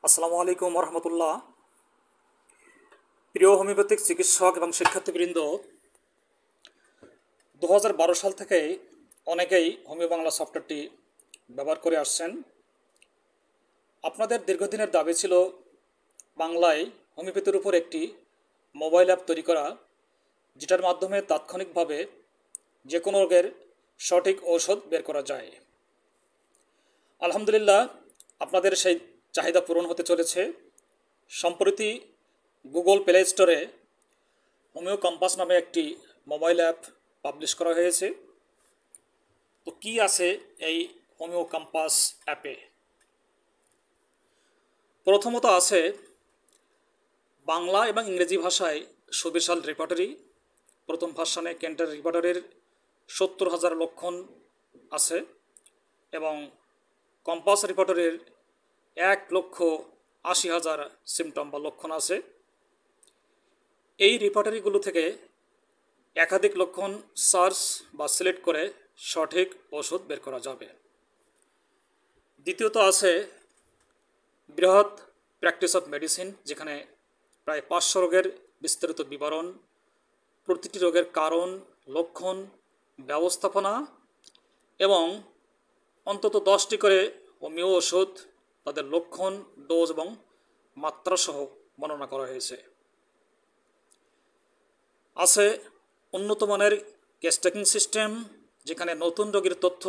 আসসালামু আলাইকুম রহমতুল্লাহ। প্রিয় হোমিওপ্যাথিক চিকিৎসক এবং শিক্ষার্থীবৃন্দ, 2012 সাল থেকে অনেকেই হোমিও বাংলা সফটওয়্যারটি ব্যবহার করে আসছেন। আপনাদের দীর্ঘদিনের দাবি ছিল বাংলায় হোমিওপ্যাথির উপর একটি মোবাইল অ্যাপ তৈরি করা, যেটার মাধ্যমে তাৎক্ষণিকভাবে যে কোনো রোগের সঠিক ঔষধ বের করা যায়। আলহামদুলিল্লাহ, আপনাদের সেই চাহিদা পূরণ হতে চলেছে। সম্প্রতি গুগল প্লে স্টোরে হোমিও কম্পাস নামে একটি মোবাইল অ্যাপ পাবলিশ করা হয়েছে। তো কি আছে এই হোমিও কম্পাস অ্যাপে? প্রথমত আছে বাংলা এবং ইংরেজি ভাষায় সুবিশাল রেপার্টরি। প্রথম ভার্সানে কেন্টের রেপার্টরির 70,000 লক্ষণ আছে এবং কম্পাস রেপার্টরির 1,80,000 সিমটম বা লক্ষণ আছে। এই রেপার্টরিগুলো থেকে একাধিক লক্ষণ সার্চ বা সিলেক্ট করে সঠিক ওষুধ বের করা যাবে। দ্বিতীয়ত আছে বৃহৎ প্র্যাকটিস অফ মেডিসিন, যেখানে প্রায় 500 রোগের বিস্তারিত বিবরণ, প্রতিটি রোগের কারণ, লক্ষণ, ব্যবস্থাপনা এবং অন্তত 10টি করে হোমিও ওষুধ, তাদের লক্ষণ, ডোজ এবং মাত্রাসহ বর্ণনা করা হয়েছে। আছে উন্নত মানের কেস টেকিং সিস্টেম, যেখানে নতুন রোগীর তথ্য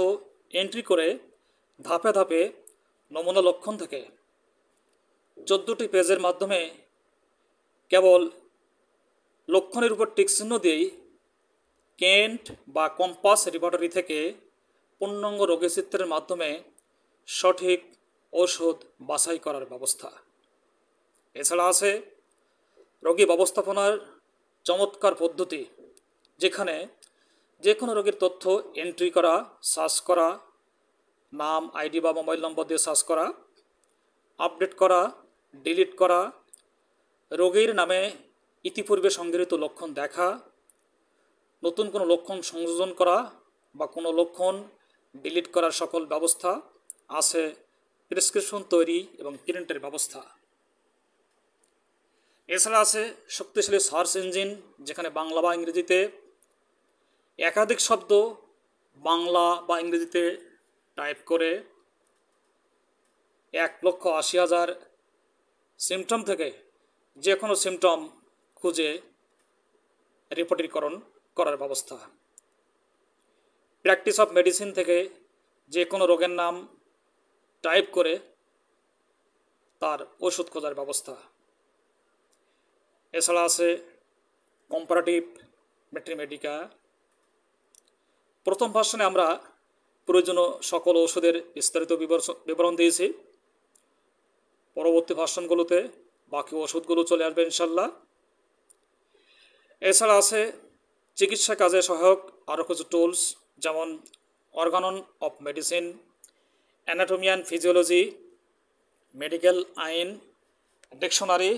এন্ট্রি করে ধাপে ধাপে নমুনা লক্ষণ থেকে 14টি পেজের মাধ্যমে কেবল লক্ষণের উপর টিকচিহ্ন দিয়েই কেন্ট বা কম্পাস রেপার্টরি থেকে পূর্ণাঙ্গ রোগী চিত্রের মাধ্যমে সঠিক ঔষধ বাছাই করার ব্যবস্থা। এছাড়া আছে রোগী ব্যবস্থাপনার চমৎকার পদ্ধতি, যেখানে যে কোনো রোগীর তথ্য এন্ট্রি করা, সার্চ করা, নাম, আইডি বা মোবাইল নম্বর দিয়ে সার্চ করা, আপডেট করা, ডিলিট করা, রোগীর নামে ইতিপূর্বে সংগৃহীত লক্ষণ দেখা, নতুন কোনো লক্ষণ সংযোজন করা বা কোনো লক্ষণ ডিলিট করার সকল ব্যবস্থা আছে। প্রেসক্রিপশন তৈরি এবং প্রিন্টের ব্যবস্থা। এছাড়া আছে শক্তিশালী সার্চ ইঞ্জিন, যেখানে বাংলা বা ইংরেজিতে একাধিক শব্দ বাংলা বা ইংরেজিতে টাইপ করে 1,80,000 সিমটম থেকে যে কোনো সিমটম খুঁজে রেপার্টরিকরণ করার ব্যবস্থা। প্র্যাকটিস অফ মেডিসিন থেকে যে কোনো রোগের নাম টাইপ করে তার ওষুধ খোঁজার ব্যবস্থা। এছাড়া আছে কম্পারেটিভ ম্যাথমেটিকা। প্রথম ভার্সনে আমরা প্রয়োজনীয় সকল ওষুধের বিস্তারিত বিবরণ দিয়েছি। পরবর্তী ভার্সনগুলোতে বাকি ওষুধগুলো চলে আসবে ইনশাল্লাহ। এছাড়া আছে চিকিৎসা কাজে সহায়ক আরও কিছু টুলস, যেমন Organon of medicine, anatomy and physiology, medical আইন, ডিকশনারি,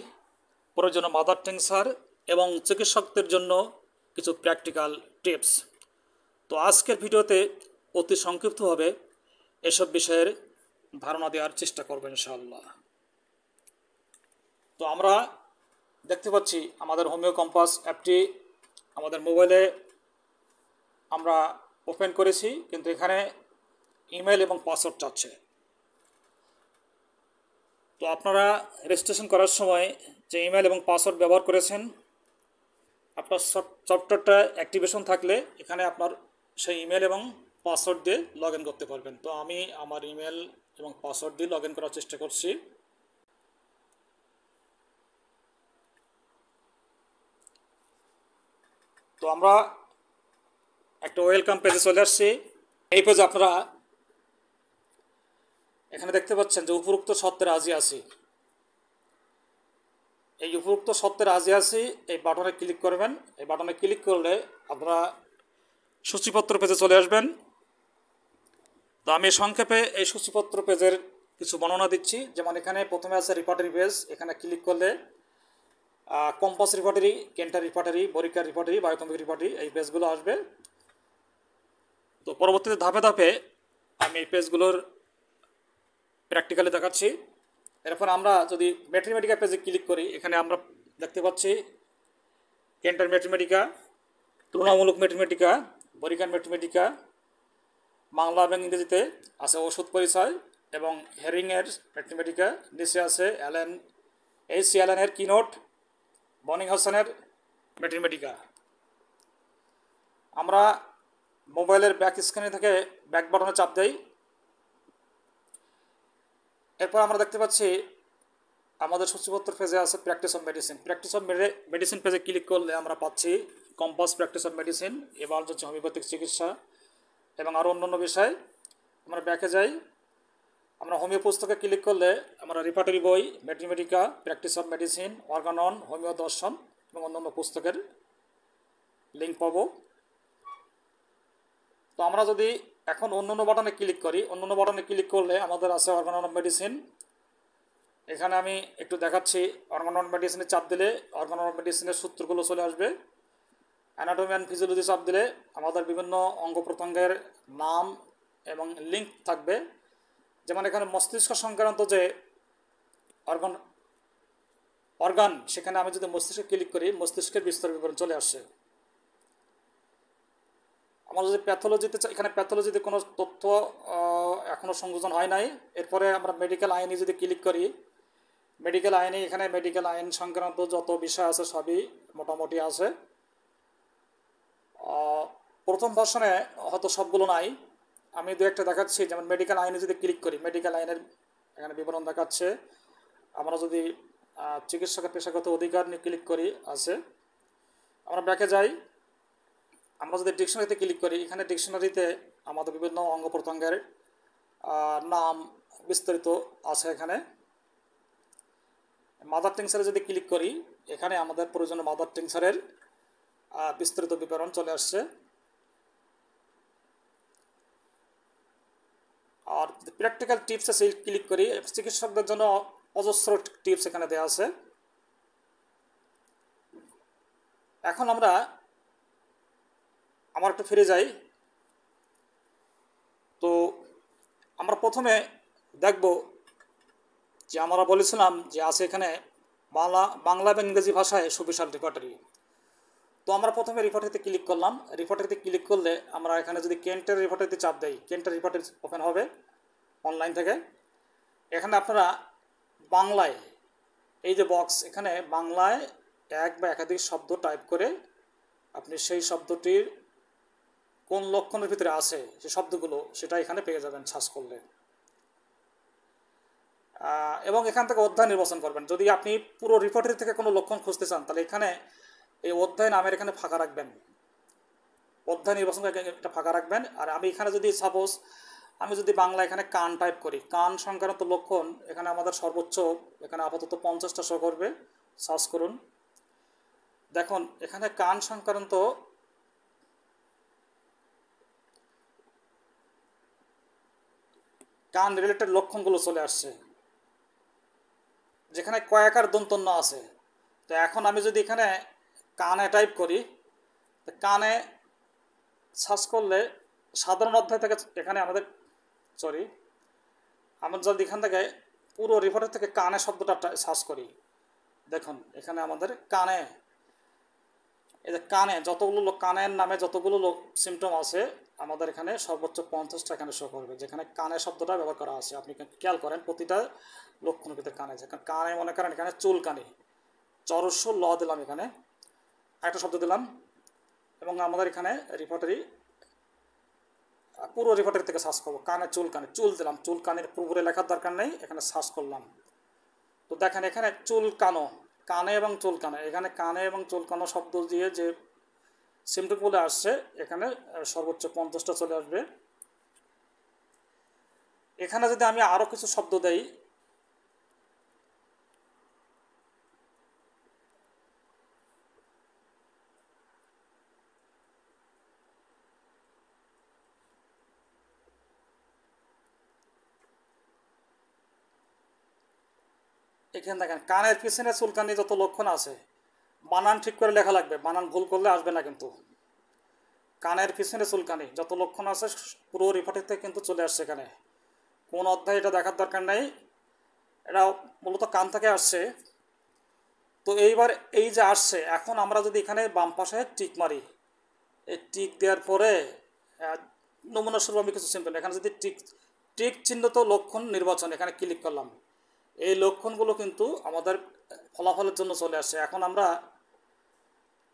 প্রয়োজনীয় মাদার টিংচার এবং চিকিৎসকদের জন্য কিছু প্র্যাকটিক্যাল টিপস। তো আজকের ভিডিওতে অতি সংক্ষিপ্তভাবে এসব বিষয়ের ধারণা দেওয়ার চেষ্টা করব ইনশাআল্লাহ। তো আমরা দেখতে পাচ্ছি আমাদের হোমিও কম্পাস অ্যাপটি আমাদের মোবাইলে আমরা ওপেন করেছি, কিন্তু এখানে ইমেল এবং পাসওয়ার্ড চাচ্ছে। তো আপনারা রেজিস্ট্রেশন করার সময় যে ইমেল এবং পাসওয়ার্ড ব্যবহার করেছেন, আপনার সফটওয়্যারটা অ্যাক্টিভেশন থাকলে এখানে আপনার সেই ইমেল এবং পাসওয়ার্ড দিয়ে লগ ইন করতে পারবেন। তো আমি আমার ইমেল এবং পাসওয়ার্ড দিয়ে লগ ইন করার চেষ্টা করছি। তো আমরা একটা ওয়েলকাম পেজে চলে আসছি। এই পেজে আপনারা এখানে দেখতে পাচ্ছেন যে উপরোক্ত সত্ত্বে রাজি আছি। এই উপরোক্ত সত্ত্বে রাজি আছি এই বাটনে ক্লিক করবেন। এই বাটনে ক্লিক করলে আপনারা সূচিপত্র পেজে চলে আসবেন। তো আমি সংক্ষেপে এই সূচিপত্র পেজের কিছু বর্ণনা দিচ্ছি। যেমন এখানে প্রথমে আছে রেপার্টরি পেজ। এখানে ক্লিক করলে কম্পাস রেপার্টরি, কেন্টার রেপার্টরি, বরিকার রেপার্টরি, বায়োকেমিক রেপার্টরি, এই পেজগুলো আসবে। তো পরবর্তীতে ধাপে ধাপে আমি এই পেজগুলোর প্র্যাকটিক্যালি দেখাচ্ছি। এরপর আমরা যদি ম্যাথমেটিকা পেজে ক্লিক করি, এখানে আমরা দেখতে পাচ্ছি কেন্টার ম্যাথমেটিকা, তুলনামূলক ম্যাথমেটিকা, বরিকান ম্যাথমেটিকা, বাংলা এবং ইংরেজিতে আছে ওষুধ পরিচয় এবং হেরিংয়ের ম্যাথমেটিকা, নিচে আছে এইচ.সি. অ্যালেনের কিনোট, বনিং হাসানের ম্যাথমেটিকা। আমরা মোবাইলের ব্যাক স্ক্রিনে থেকে ব্যাক বাটনে চাপ দেই। এরপর আমরা দেখতে পাচ্ছি আমাদের সূচিপত্র পেজে আছে practice of medicine. Practice of medicine পেজে ক্লিক করলে আমরা পাচ্ছি কম্পাস প্র্যাকটিস অফ মেডিসিন, এবার হচ্ছে হোমিওপ্যাথিক চিকিৎসা এবং আরও অন্যান্য বিষয়। আমরা ব্যাকে যাই, আমরা হোমিও পুস্তকে ক্লিক করলে আমরা রিপার্টরি বই, Mathematica, practice of medicine, Organon, homeo দর্শন এবং অন্যান্য পুস্তকের লিঙ্ক পাবো। তো আমরা যদি এখন অন্যান্য বাটনে ক্লিক করি, অন্যান্য বাটনে ক্লিক করলে আমাদের আছে অর্গানন অফ মেডিসিন। এখানে আমি একটু দেখাচ্ছি, অর্গানন অফ মেডিসিনে চাপ দিলে অর্গানন অফ মেডিসিনের সূত্রগুলো চলে আসবে। অ্যানাটমি অ্যান্ড ফিজিওলজি চাপ দিলে আমাদের বিভিন্ন অঙ্গ প্রত্যঙ্গের নাম এবং লিঙ্ক থাকবে। যেমন এখানে মস্তিষ্ক সংক্রান্ত যে অর্গান, সেখানে আমি যদি মস্তিষ্কে ক্লিক করি মস্তিষ্কের বিস্তার বিবরণ চলে আসছে। আমরা যদি প্যাথোলজিতে, এখানে প্যাথোলজিতে কোনো তথ্য এখনও সংযোজন হয় নাই। এরপরে আমরা মেডিকেল আইনে যদি ক্লিক করি, মেডিকেল আইনে এখানে মেডিকেল আইন সংক্রান্ত যত বিষয় আছে সবই মোটামুটি আছে। প্রথম ভার্সনে হয়তো সবগুলো নাই, আমি দু একটা দেখাচ্ছি। যেমন মেডিকেল আইনে যদি ক্লিক করি, মেডিকেল আইনের এখানে বিবরণ দেখাচ্ছে। আমরা যদি চিকিৎসকের পেশাগত অধিকার নিয়ে ক্লিক করি, আছে। আমরা ব্যাকে যাই, আমরা যদি ডিকশনারিতে ক্লিক করি, এখানে ডিকশনারিতে আমাদের বিভিন্ন অঙ্গ প্রত্যঙ্গের নাম বিস্তারিত আছে। এখানে মাদার টিংচারে যদি ক্লিক করি, এখানে আমাদের প্রয়োজনীয় মাদার টিংচারের বিস্তারিত বিবরণ চলে আসছে। আর প্র্যাকটিক্যাল টিপসে ক্লিক করি, চিকিৎসকদের জন্য অজস্র টিপস এখানে দেওয়া আছে। এখন আমরা একটু ফিরে যাই। তো আমরা প্রথমে দেখব যে আমরা বলেছিলাম যে আছে এখানে বাংলা এবং ইংরেজি ভাষায় সুবিশাল রেপার্টরি। তো আমরা প্রথমে রিপোর্টারিতে ক্লিক করলাম। রিপোর্টারিতে ক্লিক করলে আমরা এখানে যদি কেন্টের রিপোর্টারিতে চাপ দেই, কেন্টের রিপোর্টারি ওপেন হবে অনলাইন থেকে। এখানে আপনারা বাংলায় এই যে বক্স, এখানে বাংলায় এক বা একাধিক শব্দ টাইপ করে আপনি সেই শব্দটির কোন লক্ষণের ভিতরে আছে যে শব্দগুলো, সেটা এখানে পেয়ে যাবেন সার্চ করলে। এবং এখান থেকে অধ্যায় নির্বাচন করবেন। যদি আপনি পুরো রিপোর্টারি থেকে কোনো লক্ষণ খুঁজতে চান, তাহলে এখানে এই অধ্যায় নামের এখানে ফাঁকা রাখবেন, অধ্যায় নির্বাচন করে একটা ফাঁকা রাখবেন। আর আমি এখানে যদি সাপোজ আমি যদি বাংলা এখানে কান টাইপ করি, কান সংক্রান্ত লক্ষণ এখানে আমাদের সর্বোচ্চ এখানে আপাতত 50টা শো করবে। সার্চ করুন, দেখুন এখানে কান সংক্রান্ত কান রিলেটেড লক্ষণগুলো চলে আসছে, যেখানে কয়েকার দন্তন্য আছে। তো এখন আমি যদি এখানে কানে টাইপ করি, তো কানে সার্চ করলে সাধারণ অধ্যায় থেকে এখানে আমাদের আমরা যদি এখান থেকে পুরো রিপোর্টের থেকে কানে শব্দটা সার্চ করি, দেখুন এখানে আমাদের কানে, এই যে কানে যতগুলো কানের নামে যতগুলো সিমটম আছে আমাদের এখানে সর্বোচ্চ 50টা এখানে শো করবে, যেখানে কানে শব্দটা ব্যবহার করা আছে। আপনি খেয়াল করেন প্রতিটা লক্ষণের ভিতরে কানে, যেখানে কানে মনে করেন এখানে চুলকানি, চরস্য ল দিলাম, এখানে একটা শব্দ দিলাম এবং আমাদের এখানে রিপোর্টারি পুরো রিপোর্টারি থেকে সার্চ করবো কানে চুলকানি, চুল দিলাম, চুলকানির পুরোপুরি লেখার দরকার নেই, এখানে সার্চ করলাম। তো দেখেন এখানে চুলকানো, কানে এবং চুলকানো, এখানে কানে এবং চুলকানো শব্দ দিয়ে যে সিমটমগুলো আসছে এখানে সর্বোচ্চ 50টা চলে আসবে। এখানে যদি আমি আরও কিছু শব্দ দেই, এখানে দেখেন কানের পিছনে চুলকানি যত লক্ষণ আছে, বানান ঠিক করে লেখা লাগবে, বানান ভুল করলে আসবে না কিন্তু। কানের পিছনে চুলকানি যত লক্ষণ আছে পুরো রিপোর্টের থেকে কিন্তু চলে আসছে এখানে। কোন অধ্যায় এটা দেখার দরকার নেই, এটা মূলত কান থেকে আসছে। তো এইবার এই যে আসছে, এখন আমরা যদি এখানে বাম পাশে টিক মারি, এই টিক দেওয়ার পরে নমুনা স্বরূপ আমি কিছু সিম্পল, এখানে যদি টিক টিক চিহ্নিত লক্ষণ নির্বাচন এখানে ক্লিক করলাম, এই লক্ষণগুলো কিন্তু আমাদের ফলাফলের জন্য চলে আসছে। এখন আমরা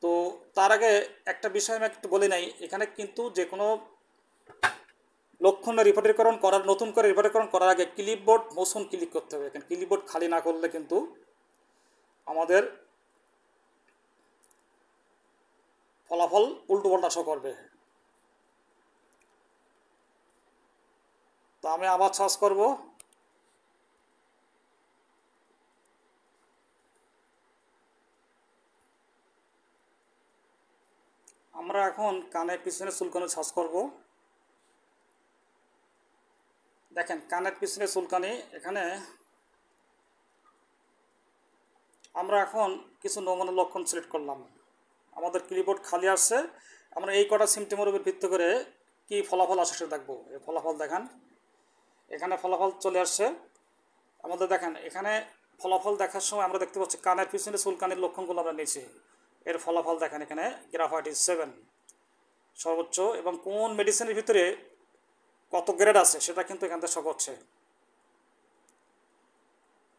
তো তার আগে একটা বিষয় আমি একটু বলে নাই, এখানে কিন্তু যে কোনো লক্ষণের রিপোর্টিকরণ করার, নতুন করে রিপোর্টিকরণ করার আগে ক্লিপবোর্ড মোশন ক্লিক করতে হবে। এখানে ক্লিপবোর্ড খালি না করলে কিন্তু আমাদের ফলাফল উল্টোপাল্টা শো করবে। তো আমি আবার সার্চ করব। আমরা এখন কানের পিছনে চুলকানি সার্চ করব। দেখেন কানের পিছনে চুলকানি, এখানে আমরা এখন কিছু নমুনা লক্ষণ সিলেক্ট করলাম, আমাদের ক্লিপবোর্ড খালি আসছে। আমরা এই কটা সিমটমের উপর ভিত্তি করে কি ফলাফল আসে সেটা দেখবো। এই ফলাফল দেখান, এখানে ফলাফল চলে আসছে আমাদের। দেখেন এখানে ফলাফল দেখার সময় আমরা দেখতে পাচ্ছি কানের পিছনে চুলকানির লক্ষণগুলো আমরা নিয়েছি। এর ফলাফল দেখেন, এখানে গ্রাফাইটিস 7 সর্বোচ্চ, এবং কোন মেডিসিনের ভিতরে কত গ্রেড আছে সেটা কিন্তু এখান থেকে শো করছে।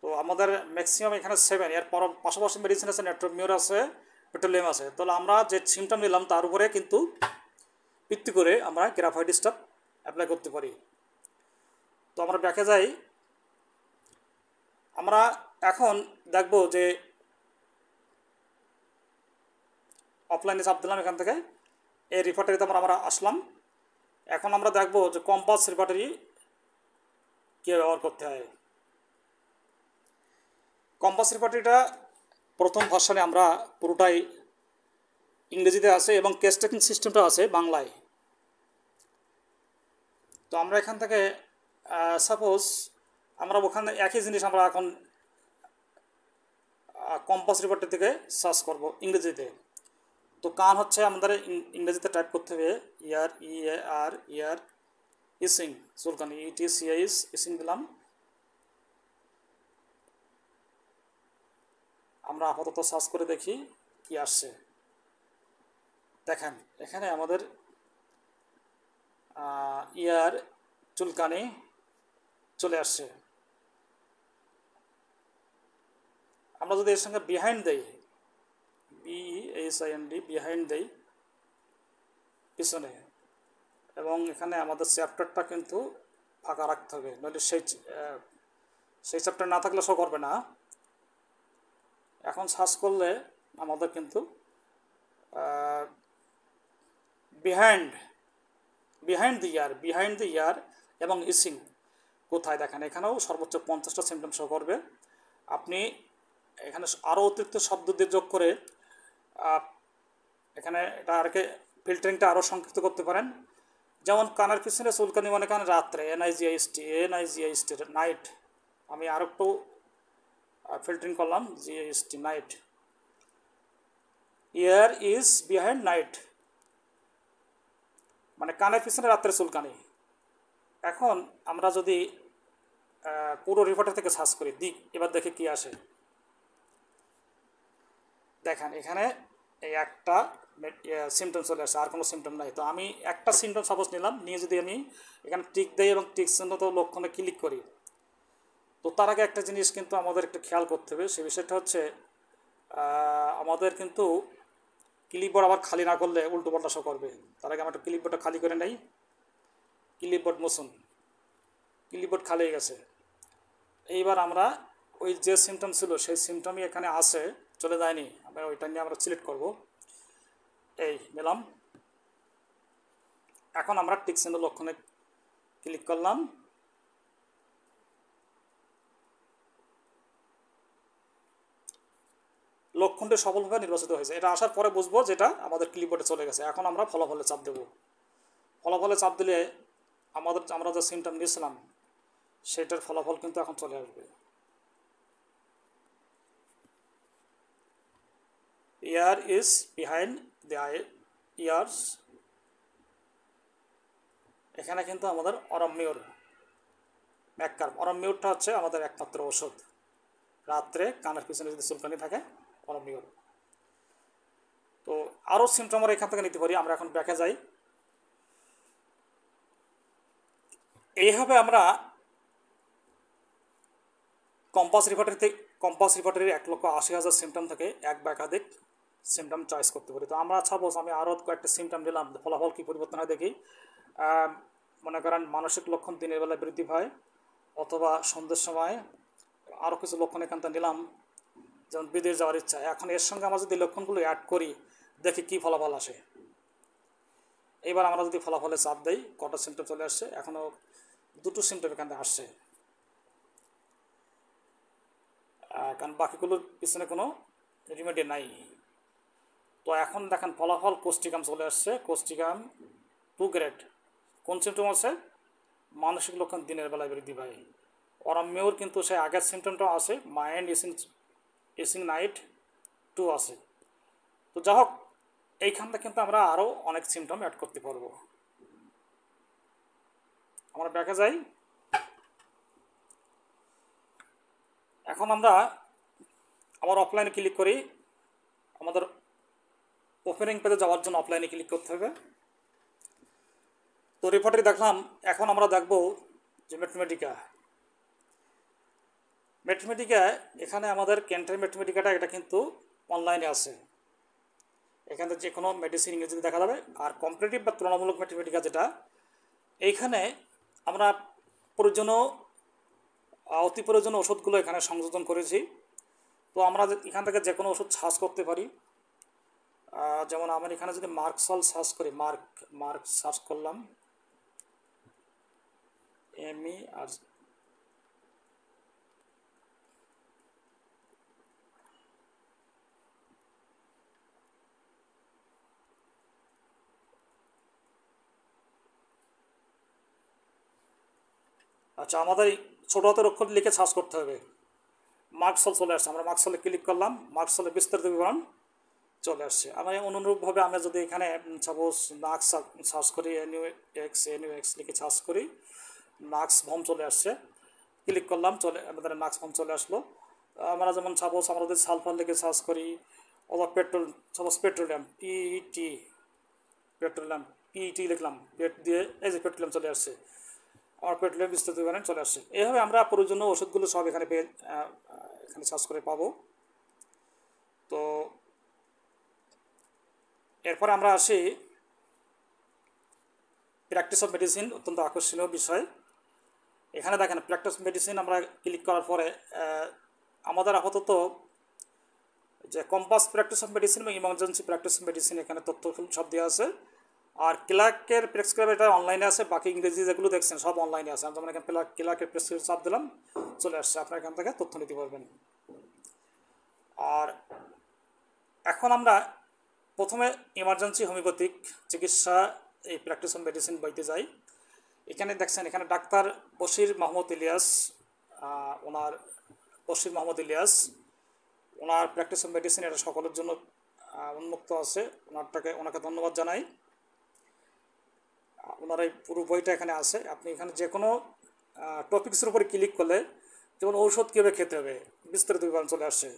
তো আমাদের ম্যাক্সিমাম এখানে 7, এর পাশাপাশি মেডিসিন আছে, নেট্রোমিউর আছে, পেট্রোলিয়াম আছে। তাহলে আমরা যে সিমটম নিলাম তার উপরে কিন্তু ভিত্তি করে আমরা গ্রাফাইটিসটা অ্যাপ্লাই করতে পারি। তো আমরা ব্যাকে যাই, আমরা এখন দেখব যে অফলাইনে চাপ দিলাম, এখান থেকে এই রিপোর্টারিতে আমরা আসলাম। এখন আমরা দেখব যে কম্পাস রিপোর্টারি কী ব্যবহার করতে হয়। কম্পাস রিপোর্টারিটা প্রথম ভার্সনে আমরা পুরোটাই ইংরেজিতে আছে এবং কেস টেকিং সিস্টেমটা আছে বাংলায়। তো আমরা এখান থেকে সাপোজ আমরা ওখানে একই জিনিস আমরা এখন কম্পাস রিপোর্টার থেকে সার্চ করব ইংরেজিতে। তো কান হচ্ছে আমাদের ইংরেজিতে টাইপ করতে হবে ইয়ার, EAR, ইয়ার, ইসিং চুলকানি, ETCIS ইসিং দিলাম। আমরা আপাতত সার্চ করে দেখি কি আসছে। দেখেন এখানে আমাদের ইয়ার চুলকানি চলে আসছে। আমরা যদি এর সঙ্গে বিহাইন্ড দেই, BEHIND বিহাইন্ড দেই পিছনে, এবং এখানে আমাদের চ্যাপ্টারটা কিন্তু ফাঁকা রাখতে হবে, নইলে সেই চ্যাপ্টার না থাকলে শো করবে না। এখন সার্চ করলে আমাদের কিন্তু বিহাইন্ড দি ইয়ার এবং ইসিং কোথায় দেখেন, এখানেও সর্বোচ্চ 50টা সিমটম শো করবে। আপনি এখানে আরও অতিরিক্ত শব্দ দিয়ে যোগ করে এখানে এটা আরকে ফিল্টারিংটা আরও সংক্ষিপ্ত করতে পারেন। যেমন কানের পিছনে চুলকানি মানে কান রাত্রে, NIGIST নাইট, আমি আরও একটু ফিল্টারিং করলাম, GIST night, year is behind night মানে কানের পিছনে রাত্রে চুলকানি। এখন আমরা যদি পুরো রিপোর্টার থেকে সার্চ করি দিক, এবার দেখে কি আসে। দেখেন এখানে এই একটা সিমটম চলে আসে, আর কোনো সিমটম নাই। তো আমি একটা সিমটম সাপোজ নিলাম, নিয়ে যদি আমি এখানে টিক দেই এবং টিক চিহ্নিত লক্ষণে ক্লিক করি, তো তার আগে একটা জিনিস কিন্তু আমাদের একটু খেয়াল করতে হবে। সেই বিষয়টা হচ্ছে আমাদের কিন্তু ক্লিপবোর্ড আবার খালি না করলে উল্টোপাল্টা শো করবে। তার আগে আমরা একটু ক্লিপবোর্ডটা খালি করে নেই, ক্লিপবোর্ড মোশন, ক্লিপবোর্ড খালি হয়ে গেছে। এইবার আমরা ওই যে সিমটম ছিল সেই সিমটমই এখানে আছে, চলে যায়নি, আমরা ওইটা নিয়ে আমরা সিলেক্ট করব। এই নিলাম, এখন আমরা টিক চিহ্ন লক্ষণে ক্লিক করলাম। লক্ষণটি সফলভাবে নির্বাচিত হয়েছে। এটা আসার পরে বুঝবো যেটা আমাদের ক্লিপবোর্ডে চলে গেছে। এখন আমরা ফলাফলে চাপ দেব। ফলাফলে চাপ দিলে আমরা যে সিমটম নিয়েছিলাম সেটার ফলাফল কিন্তু এখন চলে আসবে। Year is behind the years, এখানে কিন্তু আমাদের অরম্যর ম্যাককার্ম। অরমিউরটা হচ্ছে আমাদের একমাত্র ওষুধ, রাত্রে কানের পিছনে যদি চুলকানি থাকে অরমিউর। তো আরও সিমটম আমরা এখান থেকে নিতে পারি। আমরা এখন ব্যাকে যাই। এইভাবে আমরা কম্পাস রিপোর্টারির 1,80,000 সিমটম থেকে এক বা একাধিক সিমটম চয়েস করতে পারি। তো আমরা সাপোজ আমি আরও কয়েকটা সিমটম দিলাম, ফলাফল কী পরিবর্তন হয় দেখি। মনে করেন মানসিক লক্ষণ দিনের বেলায় বৃদ্ধি পায়, অথবা সন্ধ্যের সময় আরও কিছু লক্ষণ এখান থেকে নিলাম, যেমন বিদেশ যাওয়ার ইচ্ছা। এখন এর সঙ্গে আমরা যদি লক্ষণগুলো অ্যাড করি, দেখি কী ফলাফল আসে। এবার আমরা যদি ফলাফলে চাপ দিই, কটা সিমটম চলে আসছে, এখনও দুটো সিমটম এখান থেকে আসছে, কারণ বাকিগুলোর পিছনে কোনো রেডিমেডি নাই। তো এখন দেখেন ফলাফল কোষ্টিকাম চলে আসছে, কোষ্টিকাম 2 গ্রেড। কোন সিমটম আছে? মানসিক লক্ষণ দিনের বেলায় বৃদ্ধি পায়। অরমিউর কিন্তু সেই আগের সিমটমটাও আছে, মাইন্ড ইসিং নাইট 2 আছে। তো যাই হোক, এইখানটা কিন্তু আমরা আরও অনেক সিমটম অ্যাড করতে পারবো। আমরা ব্যাকে যাই। এখন আমরা আবার অফলাইনে ক্লিক করি। আমাদের ওপেনিং পেজে যাওয়ার জন্য অফলাইনে ক্লিক করতে হবে। তো রিপোর্টে দেখলাম। এখন আমরা দেখব যে ম্যাথমেটিকা এখানে আমাদের ক্যান্টার ম্যাথমেটিকাটা এটা কিন্তু অনলাইনে আছে। এখানে যে কোনো মেডিসিন ইংরেজিতে দেখা যাবে। আর কম্পারেটিভ বা তুলনামূলক ম্যাথমেটিকা যেটা, এইখানে আমরা প্রয়োজনীয় অতি প্রয়োজনীয় ওষুধগুলো এখানে সংযোজন করেছি। তো আমরা এখান থেকে যে কোনো ওষুধ সার্চ করতে পারি। যেমন আমার এখানে যদি মার্কসল সার্চ করি, মার্ক সার্চ করলাম, এমই আর আচ্ছা, আমাদের ছোটো হাতের অক্ষর লিখে সার্চ করতে হবে। মার্কসল চলে আসছে, আমরা মার্কসলে ক্লিক করলাম, মার্কসলে বিস্তারিত বিবরণ চলে আসছে। আমি অনুরূপভাবে আমরা যদি এখানে সাপোজ নাক্স সার্চ করি, এনইউএক্স লিখে সার্চ করি, নাক্স ভম চলে আসছে, ক্লিক করলাম, আমাদের নাক্স ভম চলে আসলো। আমরা যেমন সাপোজ আমরা যদি সালফার লিখে সার্চ করি, অথবা সাপোজ পেট্রোলিয়াম, পিইটি লিখলাম, পেট দিয়ে এই যে পেট্রোলিয়াম চলে আসছে, আমার পেট্রোলিয়াম বিস্তারিত বিবরণ চলে আসছে। এইভাবে আমরা প্রয়োজনীয় ওষুধগুলো সব এখানে এখানে সার্চ করে পাবো। তো এরপরে আমরা আসি প্র্যাকটিস অফ মেডিসিন, অত্যন্ত আকর্ষণীয় বিষয়। এখানে দেখেন প্র্যাকটিস অফ মেডিসিন আমরা ক্লিক করার পরে আমাদের আপাতত যে কম্পাস প্র্যাকটিস অফ মেডিসিন এবং ইমার্জেন্সি প্র্যাকটিস অফ মেডিসিন এখানে তথ্য সব দেওয়া আছে। আর ক্লার্কের প্রেসক্রাইব এটা অনলাইনে আছে, বাকি ইংরেজি যেগুলো দেখছেন সব অনলাইনে আছে। যেমন এখানে ক্লার্কের প্রেসক্রাইব চাপ দিলাম, চলে আসছে, আপনারা এখান থেকে তথ্য নিতে পারবেন। আর এখন আমরা প্রথমে ইমার্জেন্সি হোমিওপ্যাথিক চিকিৎসা এই প্র্যাকটিস অফ মেডিসিন বইতে যাই। এখানে দেখছেন, এখানে ডাক্তার বশির মাহমুদ ইলিয়াস, ওনার প্র্যাকটিস অফ মেডিসিন এটা সকলের জন্য উন্মুক্ত আছে। ওনাকে ধন্যবাদ জানাই। ওনার এই পুরো বইটা এখানে আছে। আপনি এখানে যে কোনো টপিক্সের উপরে ক্লিক করলে, যেমন ঔষধ কীভাবে খেতে হবে বিস্তারিত বিবরণ চলে আসছে।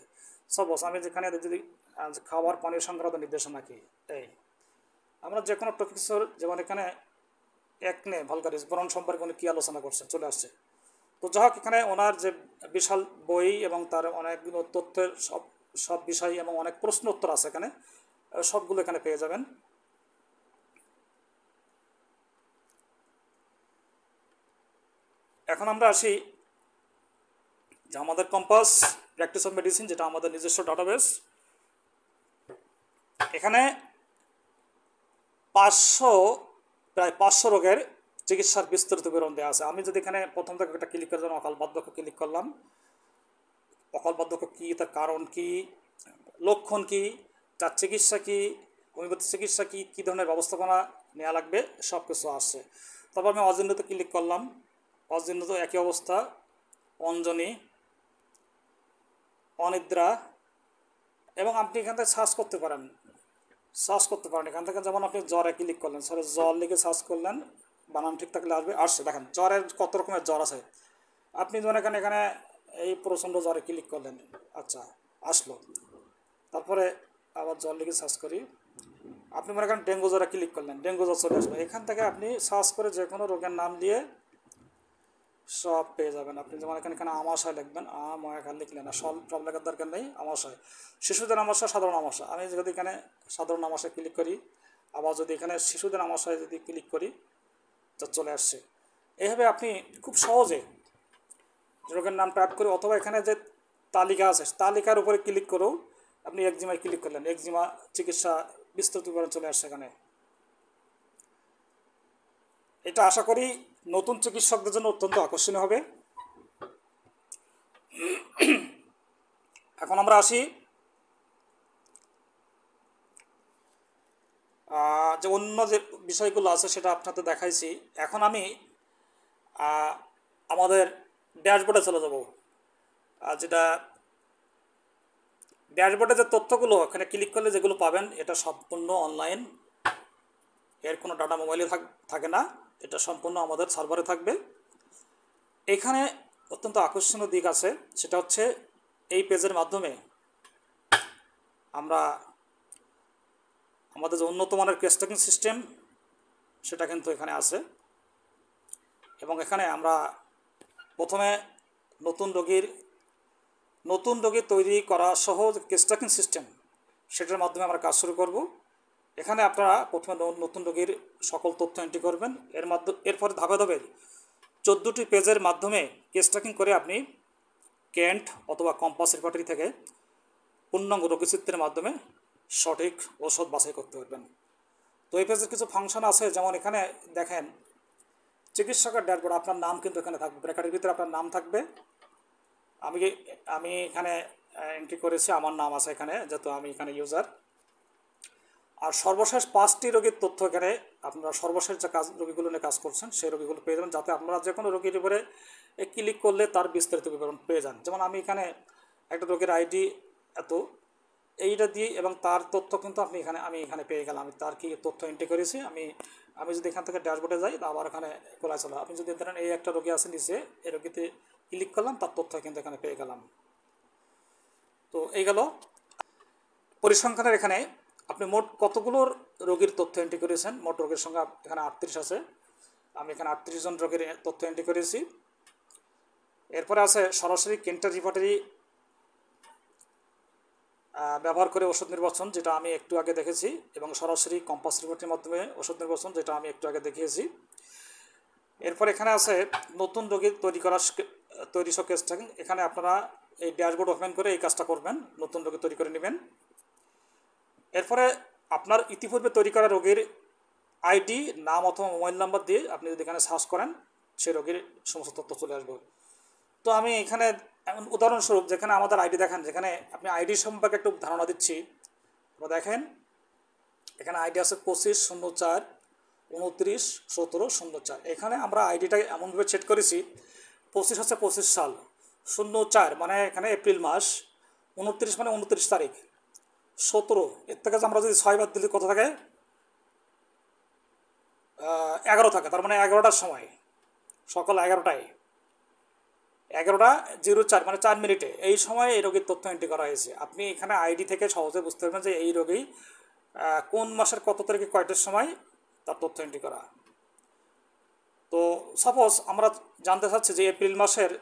সাপোজ আমি যেখানে যদি খাবার পানির সংক্রান্ত নির্দেশনা কি, এই আমরা যে কোনো টপিক্সের, যেমন এখানে একনে ভালগারিস ব্রণ সম্পর্কে উনি কী আলোচনা করছেন চলে আসছে। তো যাই হোক, এখানে ওনার যে বিশাল বই এবং তার অনেকগুলো তথ্যের সব বিষয় এবং অনেক প্রশ্ন উত্তর আছে এখানে, সবগুলো এখানে পেয়ে যাবেন। এখন আমরা আসি যে আমাদের কম্পাস প্র্যাকটিস অফ মেডিসিন, যেটা আমাদের নিজস্ব ডাটাবেস। এখানে প্রায় 500 রোগের চিকিৎসার বিস্তৃত বিবরণ দেওয়া আছে। আমি যদি এখানে প্রথম থেকে একটা ক্লিক করার জন্য অকাল বার্ধক্য ক্লিক করলাম, অকাল বার্ধক্য কী, তার কারণ কী, লক্ষণ কী, তার চিকিৎসা কী, হোমিওপ্যাথি চিকিৎসা কী, কী ধরনের ব্যবস্থাপনা নেওয়া লাগবে, সব কিছু আসছে। তারপর আমি অজীর্ণতে ক্লিক করলাম, অজীর্ণত একই অবস্থা, অঞ্জনি, অনিদ্রা, এবং আপনি এখান থেকে সার্চ করতে পারেন এখান থেকে। যেমন আপনি জ্বরে ক্লিক করলেন, জ্বর লিখে সার্চ করলেন, বানান ঠিক থাকলে আসবে, আসছে। দেখেন জ্বরের কত রকমের জ্বর আছে, আপনি ধরেন এখানে এই প্রচণ্ড জ্বরে ক্লিক করলেন, আচ্ছা আসলো। তারপরে আবার জ্বর লিখে সার্চ করি, আপনি মনে করেন ডেঙ্গু জ্বরে ক্লিক করলেন, ডেঙ্গু জ্বর চলে আসলো। এখান থেকে আপনি সার্চ করে যে কোনো রোগের নাম দিয়ে সব পেয়ে যাবেন। আপনি যেমন এখানে আমাশয় লিখবেন, আমাশয় লিখলেন না, সব লেখার দরকার নেই, আমাশয়, শিশুদের আমাশয়, সাধারণ আমাশয়। আমি যদি এখানে সাধারণ আমাশয় ক্লিক করি, আবার যদি এখানে শিশুদের আমাশয় যদি ক্লিক করি, তো চলে আসছে। এইভাবে আপনি খুব সহজে রোগের নাম টাইপ করে, অথবা এখানে যে তালিকা আছে তালিকার উপরে ক্লিক করেও আপনি একজিমায় ক্লিক করলেন, একজিমা চিকিৎসা বিস্তৃত বিবরণ চলে আসছে এখানে। এটা আশা করি নতুন চিকিৎসকদের জন্য অত্যন্ত আকর্ষণীয় হবে। এখন আমরা আসি যে অন্য যে বিষয়গুলো আছে সেটা আপনাদের দেখাইছি। এখন আমি আমাদের ড্যাশবোর্ডে চলে যাব। যেটা ড্যাশবোর্ডে যে তথ্যগুলো এখানে ক্লিক করলে যেগুলো পাবেন, এটা সম্পূর্ণ অনলাইন, এর কোনো ডাটা মোবাইলে থাকে না, এটা সম্পূর্ণ আমাদের সার্ভারে থাকবে। এখানে অত্যন্ত আকর্ষণীয় দিক আছে, সেটা হচ্ছে এই পেজের মাধ্যমে আমরা আমাদের যে উন্নত মানের কেস ট্র্যাকিং সিস্টেম সেটা কিন্তু এখানে আছে। এবং এখানে আমরা প্রথমে নতুন রোগীর তৈরি করা সহ কেস ট্র্যাকিং সিস্টেম, সেটার মাধ্যমে আমরা কাজ শুরু করব। এখানে আপনারা প্রথমে নতুন রোগীর সকল তথ্য এন্ট্রি করবেন, এরপরে ধাপে ধাপে 14টি পেজের মাধ্যমে কেস ট্র্যাকিং করে আপনি কেন্ট অথবা কম্পাস রেপার্টরি থেকে পূর্ণাঙ্গ রোগীচিত্রের মাধ্যমে সঠিক ওষুধ বাছাই করতে পারবেন। তো এই পেজের কিছু ফাংশন আছে, যেমন এখানে দেখেন চিকিৎসকের ড্যাশবোর্ড, আপনার নাম কিন্তু এখানে থাকবে, ব্র্যাকেটের ভিতরে আপনার নাম থাকবে। আমি এখানে এন্ট্রি করেছি, আমার নাম আছে এখানে, যেহেতু আমি এখানে ইউজার। আর সর্বশেষ 5টি রোগীর তথ্য এখানে আপনারা সর্বশেষ যে রোগীগুলো নিয়ে কাজ করছেন সেই রোগীগুলো পেয়ে যাবেন, যাতে আপনারা যে কোনো রোগীর উপরে ক্লিক করলে তার বিস্তারিত বিবরণ পেয়ে যান। যেমন আমি এখানে একটা রোগীর আইডি এইটা দিয়ে এবং তার তথ্য কিন্তু আমি এখানে পেয়ে গেলাম, আমি তার কি তথ্য এন্ট্রি করেছি। আমি যদি এখান থেকে ড্যাশবোর্ডে যাই, আবার এখানে খোলা চলো, আপনি যদি ধরেন এই একটা রোগী আছে নিচে, এই রোগীতে ক্লিক করলাম, তার তথ্য কিন্তু এখানে পেয়ে গেলাম। তো এই গেল পরিসংখ্যানের। এখানে আপনি মোট কতগুলো রোগীর তথ্য এন্ট্রি করেছেন, মোট রোগীর সংখ্যা এখানে 38 আছে, আমি এখানে 38 জন রোগীর তথ্য এন্ট্রি করেছি। এরপরে আছে সরাসরি কেন্টার রিপার্টারি ব্যবহার করে ওষুধ নির্বাচন, যেটা আমি একটু আগে দেখেছি, এবং সরাসরি কম্পাস রিপোর্টের মাধ্যমে ওষুধ নির্বাচন, যেটা আমি একটু আগে দেখিয়েছি। এরপর এখানে আছে নতুন রোগীর তৈরি সব কেস ট্র্যাকিং। এখানে আপনারা এই ড্যাশবোর্ড ওপেন করে এই কাজটা করবেন, নতুন রোগী তৈরি করে নেবেন। এরপরে আপনার ইতিপূর্বে তৈরি করা রোগীর আইডি, নাম অথবা মোবাইল নাম্বার দিয়ে আপনি যদি এখানে সার্চ করেন, সেই রোগীর সমস্ত তথ্য চলে আসবে। তো আমি এখানে উদাহরণস্বরূপ যেখানে আমাদের আইডি দেখেন, যেখানে আপনি আইডি সম্পর্কে একটু ধারণা দিচ্ছি। তো দেখেন এখানে আইডি আছে 25/04/29/17/04। এখানে আমরা আইডিটা এমনভাবে সেট করেছি, 25 হচ্ছে 25 সাল, 04 মানে এখানে এপ্রিল মাস, 29 মানে 29 তারিখ, 17 এর থেকে আমরা যদি 6 বাদ দিলে কত থাকে, 11 থাকে। তার মানে 11টার সময়, সকাল 11টায়, 11:04 মানে 4 মিনিটে এই সময় এই রোগীর তথ্য এন্ট্রি করা হয়েছে। আপনি এখানে আইডি থেকে সহজে বুঝতে পারবেন যে এই রোগী কোন মাসের কত তারিখে কয়টার সময় তার তথ্য এন্ট্রি করা। তো সাপোজ আমরা জানতে চাচ্ছি যে এপ্রিল মাসের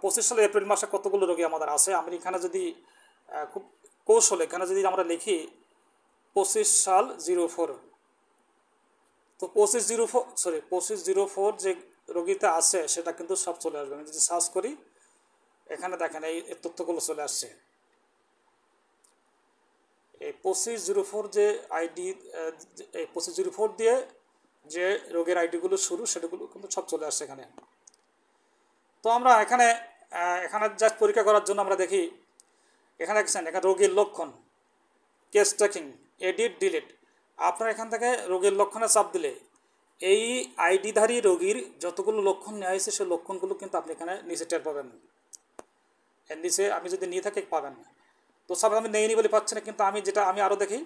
25 সালে এপ্রিল মাসে কতগুলো রোগী আমাদের আছে। আমি এখানে যদি খুব কৌশলে এখানে যদি আমরা লিখি 25 সাল 04, তো 2504 যে রোগীতে আছে সেটা কিন্তু সব চলে আসবে। আমি যদি সার্চ করি, এখানে দেখেন এই তথ্যগুলো চলে আসছে। এই 2504 যে আইডি, এই 2504 দিয়ে যে রোগের আইডিগুলো শুরু, সেগুলো কিন্তু সব চলে আসছে এখানে। তো আমরা এখানে জাস্ট পরীক্ষা করার জন্য আমরা দেখি, এখানে দেখছেন এখানে রোগীর লক্ষণ, কেস ট্র্যাকিং, এডিট, ডিলিট। আপনার এখান থেকে রোগীর লক্ষণে চাপ দিলে এই আইডিধারী রোগীর যতগুলো লক্ষণ নেওয়া হয়েছে সেই লক্ষণগুলো কিন্তু আপনি এখানে নিচে টের পাবেন। এর নিচে আমি যদি নিয়ে থাকি পাবেন। তো সব আমি নেইনি বলে পাচ্ছি না, কিন্তু আমি আরও দেখি,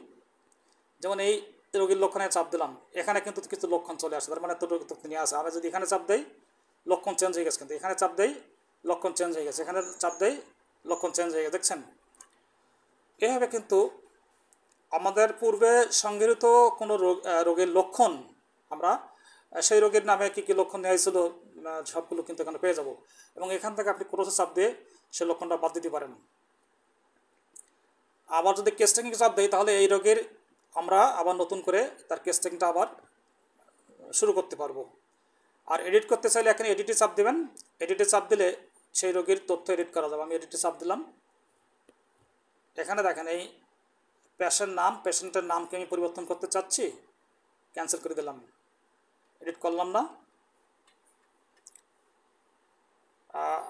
যেমন এই রোগীর লক্ষণে চাপ দিলাম, এখানে কিন্তু কিছু লক্ষণ চলে আসে, তার মানে তো রোগী তথ্য নিয়ে আসে। আমরা যদি এখানে চাপ দেই, লক্ষণ চেঞ্জ হয়ে গেছে, কিন্তু এখানে চাপ দেই লক্ষণ চেঞ্জ হয়ে গেছে, এখানে চাপ দেই লক্ষণ চেঞ্জ হয়ে গেছে, দেখছেন? এভাবে কিন্তু আমাদের পূর্বে সংগৃহীত কোনো রোগের লক্ষণ আমরা সেই রোগের নামে কী কী লক্ষণ দেওয়া হয়েছিল সবগুলো কিন্তু এখানে পেয়ে যাব, এবং এখান থেকে আপনি ক্রসে চাপ দিয়ে সেই লক্ষণটা বাদ দিতে পারেন। আবার যদি কেস টেকিং চাপ দেয় তাহলে এই রোগের আমরা আবার নতুন করে তার কেস টেকিংটা আবার শুরু করতে পারবো। আর এডিট করতে চাইলে এখানে এডিটে চাপ দেবেন, এডিটে চাপ দিলে সেই রোগীর তথ্য এডিট করা যাবে। আমি এডিটে চাপ দিলাম, এখানে দেখেন এই পেশেন্টের নামকে আমি পরিবর্তন করতে চাচ্ছি, ক্যান্সেল করে দিলাম, এডিট করলাম না।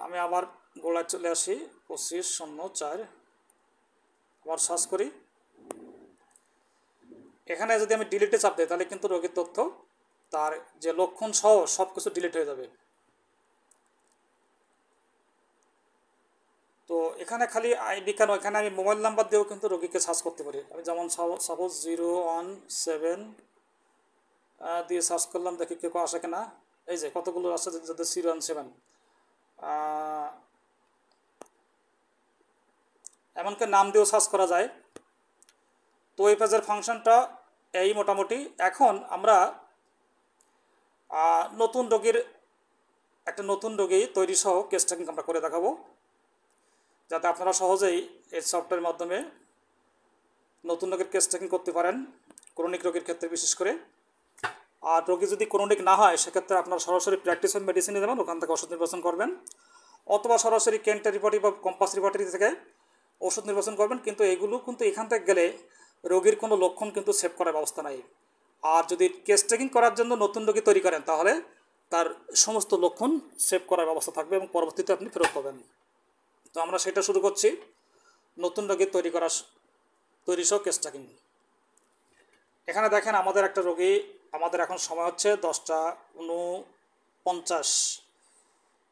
আমি আবার গোড়ায় চলে আসি 2504, আবার সার্চ করি। এখানে যদি আমি ডিলিটে চাপ দিই তাহলে কিন্তু রোগীর তথ্য তার যে লক্ষণ সহ সব কিছু ডিলিট হয়ে যাবে। তো এখানে খালি আইডি কেন, এখানে আমি মোবাইল নাম্বার দিয়েও কিন্তু রোগীকে সার্চ করতে পারি। আমি যেমন সাপোজ 017 দিয়ে সার্চ করলাম, দেখি কেউ আসে কিনা। এই যে কতগুলো আছে যাদের 017, এমনকি নাম দিয়েও সার্চ করা যায়। তো এই পেজের ফাংশনটা এই মোটামুটি। এখন আমরা একটা নতুন রোগী তৈরি সহ কেস টেকিং আমরা করে দেখাবো, যাতে আপনারা সহজেই এই সফটওয়্যারের মাধ্যমে নতুন রোগের কেস টেকিং করতে পারেন, ক্রনিক রোগীর ক্ষেত্রে বিশেষ করে। আর রোগী যদি ক্রনিক না হয় সেক্ষেত্রে আপনারা সরাসরি প্র্যাকটিস অন মেডিসিনে যাবেন, ওখান থেকে ওষুধ নির্বাচন করবেন, অথবা সরাসরি কেন্টার রিপোর্টারি বা কম্পাস রিপোর্টারি থেকে ওষুধ নির্বাচন করবেন। কিন্তু এগুলো কিন্তু এখান থেকে গেলে রোগীর কোনো লক্ষণ কিন্তু সেভ করার ব্যবস্থা নাই। আর যদি কেস টেকিং করার জন্য নতুন রোগী তৈরি করেন তাহলে তার সমস্ত লক্ষণ সেভ করার ব্যবস্থা থাকবে এবং পরবর্তীতে আপনি ফেরত পাবেন। তো আমরা সেটা শুরু করছি, নতুন রোগী তৈরি সহ কেস টেকিং। এখানে দেখেন আমাদের একটা রোগী, আমাদের এখন সময় হচ্ছে 10:49।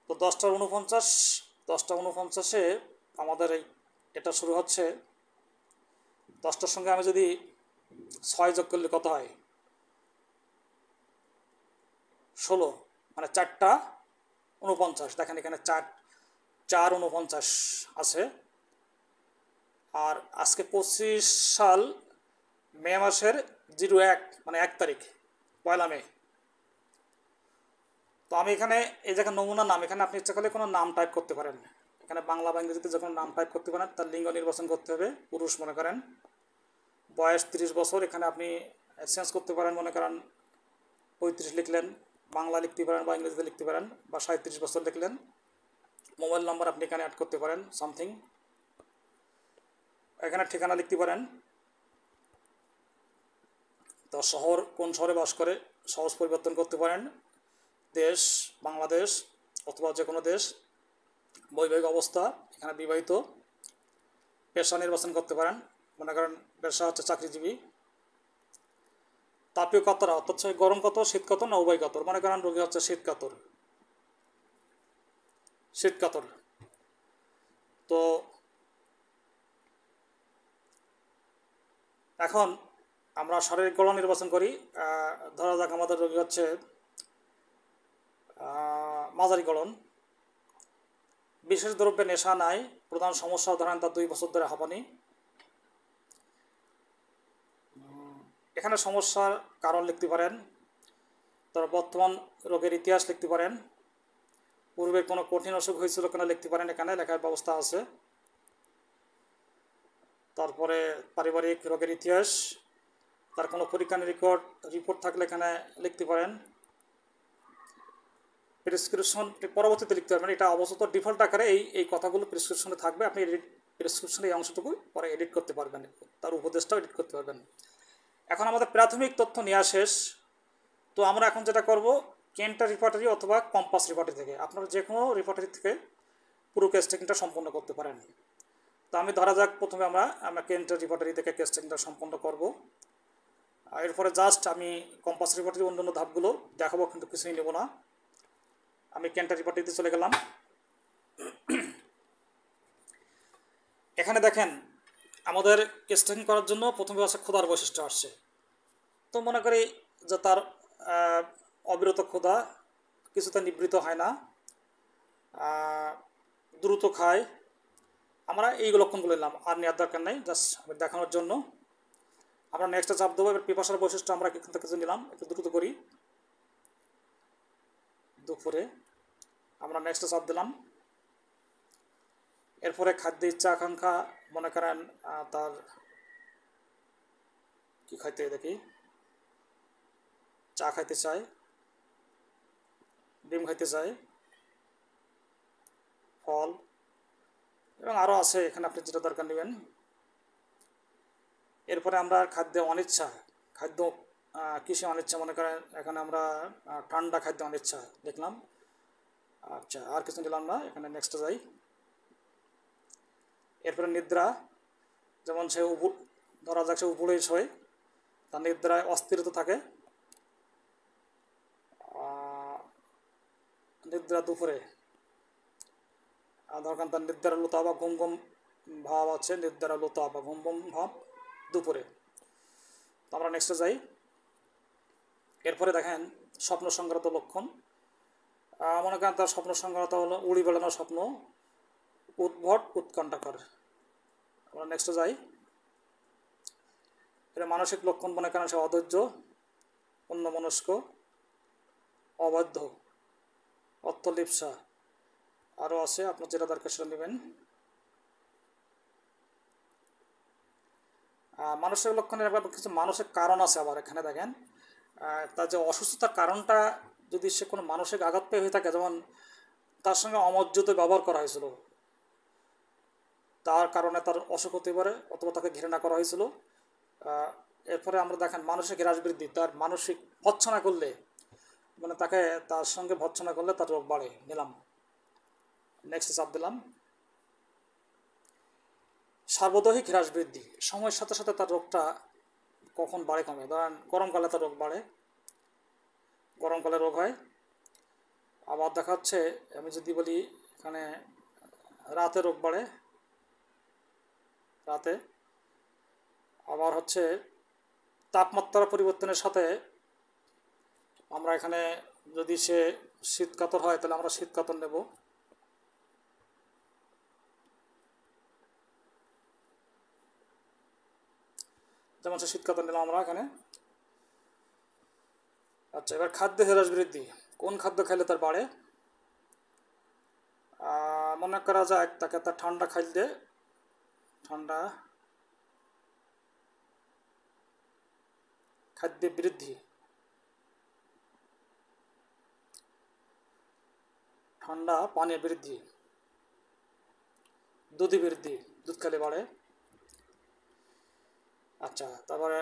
তো 10:49 আমাদের এটা শুরু হচ্ছে। 10টার সঙ্গে আমি যদি 6 যোগ করলে কত হয়? 16, মানে 4:49। দেখেন এখানে 4:49 আছে। আর আজকে 25 সাল মে মাসের 01, মানে 1 তারিখ, 1 মে। তো আমি এখানে এই জায়গায় নমুনা নাম, এখানে আপনি ইচ্ছা করলে কোনো নাম টাইপ করতে পারেন। এখানে বাংলা বা ইংরেজিতে যখন নাম টাইপ করতে পারেন তার লিঙ্গ নির্বাচন করতে হবে। পুরুষ মনে করেন, বয়স 30 বছর, এখানে আপনি চেঞ্জ করতে পারেন, মনে করেন 35 লিখলেন, বাংলা লিখতে পারেন বা ইংরেজিতে লিখতে পারেন, বা 37 বছর লিখলেন। মোবাইল নাম্বার আপনি এখানে অ্যাড করতে পারেন সামথিং, এখানে ঠিকানা লিখতে পারেন। তো শহর, কোন শহরে বাস করে সহজ পরিবর্তন করতে পারেন, দেশ বাংলাদেশ অথবা যে কোনো দেশ, বৈবাহিক অবস্থা এখানে বিবাহিত, পেশা নির্বাচন করতে পারেন, মনে করেন পেশা হচ্ছে চাকরিজীবী। তাপীয় কাতর অর্থাৎ গরম কাতর, শীত কাতর না উভয় কাতর, মনে করেন রোগী হচ্ছে শীত কাতর। তো এখন আমরা শারীরিক গড়ন নির্বাচন করি। ধরা যাক আমাদের রোগী হচ্ছে মাঝারি গড়ন, বিশেষ দ্রব্যে নেশা নাই, প্রধান সমস্যা ধরেন তার 2 বছর ধরে হাঁপানি। এখানে সমস্যার কারণ লিখতে পারেন, তার বর্তমান রোগের ইতিহাস লিখতে পারেন, পূর্বে কোনো কঠিন অসুখ হয়েছিল কিনা লিখতে পারেন, এখানে লেখার ব্যবস্থা আছে। তারপরে পারিবারিক রোগের ইতিহাস, তার কোনো পরীক্ষা রিপোর্ট থাকলে এখানে লিখতে পারেন। প্রেসক্রিপশন পরবর্তীতে লিখতে পারবেন, এটা অবশ্যই ডিফল্ট আকারে এই কথাগুলো প্রেসক্রিপশনে থাকবে। আপনি প্রেসক্রিপশনে এই অংশটুকু পরে এডিট করতে পারবেন, তার উপদেশটাও এডিট করতে পারবেন। এখন আমাদের প্রাথমিক তথ্য নেওয়া শেষ। তো আমরা এখন যেটা করব, কেন্টার রিপোর্টারি অথবা কম্পাস রিপোর্টারি থেকে, আপনারা যে কোনো রিপোর্টারি থেকে পুরো কেস টেকিংটা সম্পন্ন করতে পারেন। তো আমি ধরা যাক প্রথমে আমরা কেন্টার রিপোর্টারি থেকে কেস টেকিংটা সম্পন্ন করব। এরপরে জাস্ট আমি কম্পাস রিপোর্টারি অন্যান্য ধাপগুলো দেখাবো, কিন্তু কিছুই নেব না। আমি কেন্টার রিপোর্টারিতে চলে গেলাম। এখানে দেখেন আমাদের কেস টেকিং করার জন্য প্রথমে আছে ক্ষুধার বৈশিষ্ট্য আসছে। তো মনে করি যে তার অবিরত ক্ষুধা, কিছুতে নিবৃত হয় না, দ্রুত খায়। আমরা এই লক্ষণগুলো নিলাম, আর নেওয়ার দরকার নেই, জাস্ট দেখানোর জন্য। আমরা নেক্সটে চাপ দেবো। এবার পিপাসার বৈশিষ্ট্য আমরা এখান থেকে কিছু নিলাম, একটু দ্রুত করি। দুপুরে আমরা নেক্সটে চাপ দিলাম। এরপরে খাদ্য ইচ্ছা আকাঙ্ক্ষা, মনে করেন তার কি খাইতে দেখি, চা খাইতে চায়, ডিম খাইতে চায়, ফল, এবং আরও আছে, এখানে আপনি যেটা দরকার নেবেন। এরপরে আমরা খাদ্য অনিচ্ছা, খাদ্য কিসে অনিচ্ছা, মনে করেন এখানে আমরা ঠান্ডা খাদ্য অনিচ্ছা দেখলাম। আচ্ছা, আর কিছু নিলাম না, এখানে নেক্সটে যাই। এরপরে নিদ্রা, যেমন সে ধরা যাক সে উপরে শোয়, তার নিদ্রায় অস্থিরতা থাকে। নিদ্রা দুপুরে, ধরকান তার নিদ্রা লুতা বা ঘুম ঘুম ভাব আছে, নিদ্রা লুতা বা ঘুম ঘুম ভাব দুপুরে। তো আমরা নেক্সটে যাই। এরপরে দেখেন স্বপ্ন সংক্রান্ত লক্ষণ। মনে করেন তার স্বপ্ন সংক্রান্ত হলো উড়ি বেড়ানোর স্বপ্ন, উদ্ভট উৎকণ্ঠাকর। আমরা নেক্সটে যাই। এটা মানসিক লক্ষণ, মনে করেন সে অধৈর্য, অন্যমনস্ক, অবাধ্য, অর্থলিপ্সা, আরও আছে, আপনার যেটা দরকার সেটা নেবেন। মানসিক লক্ষণের আবার কিছু মানসিক কারণ আছে। আবার এখানে দেখেন তার যে অসুস্থতার কারণটা, যদি সে কোনো মানসিক আঘাত পেয়ে হয়ে থাকে, যেমন তার সঙ্গে অমর্যাদা ব্যবহার করা হয়েছিল, তার কারণে তার অসুখ হতে পারে, অথবা তাকে ঘৃণা করা হয়েছিল। এরপরে আমরা দেখেন মানসিক হ্রাস বৃদ্ধি, তার মানসিক ভৎসনা করলে, মানে তাকে তার সঙ্গে ভৎসনা করলে তার রোগ বাড়ে, নিলাম। নেক্সট চাপ দিলাম। সার্বদৈহিক হ্রাস বৃদ্ধি, সময়ের সাথে সাথে তার রোগটা কখন বাড়ে কমে। ধরেন গরমকালে তার রোগ বাড়ে, গরমকালে রোগ হয়। আবার দেখা যাচ্ছে, আমি যদি বলি এখানে রাতে রোগ বাড়ে, রাতে। আবার হচ্ছে তাপমাত্রা পরিবর্তনের সাথে আমরা এখানে যদি সে শীতকাতর হয়, তাহলে আমরা শীতকাতর নেব। যেমন সে শীতকাতর নিলাম আমরা এখানে। আচ্ছা, এবার খাদ্য হ্রাস বৃদ্ধি, কোন খাদ্য খাইলে তার বাড়ে। মনে করা যায় তাকে তার ঠান্ডা খাইলে, ঠান্ডা খাদ্য বৃদ্ধি, ঠান্ডা পানীয় বৃদ্ধি, দুধ বৃদ্ধি, দুধ খেলে বাড়ে। আচ্ছা, তারপরে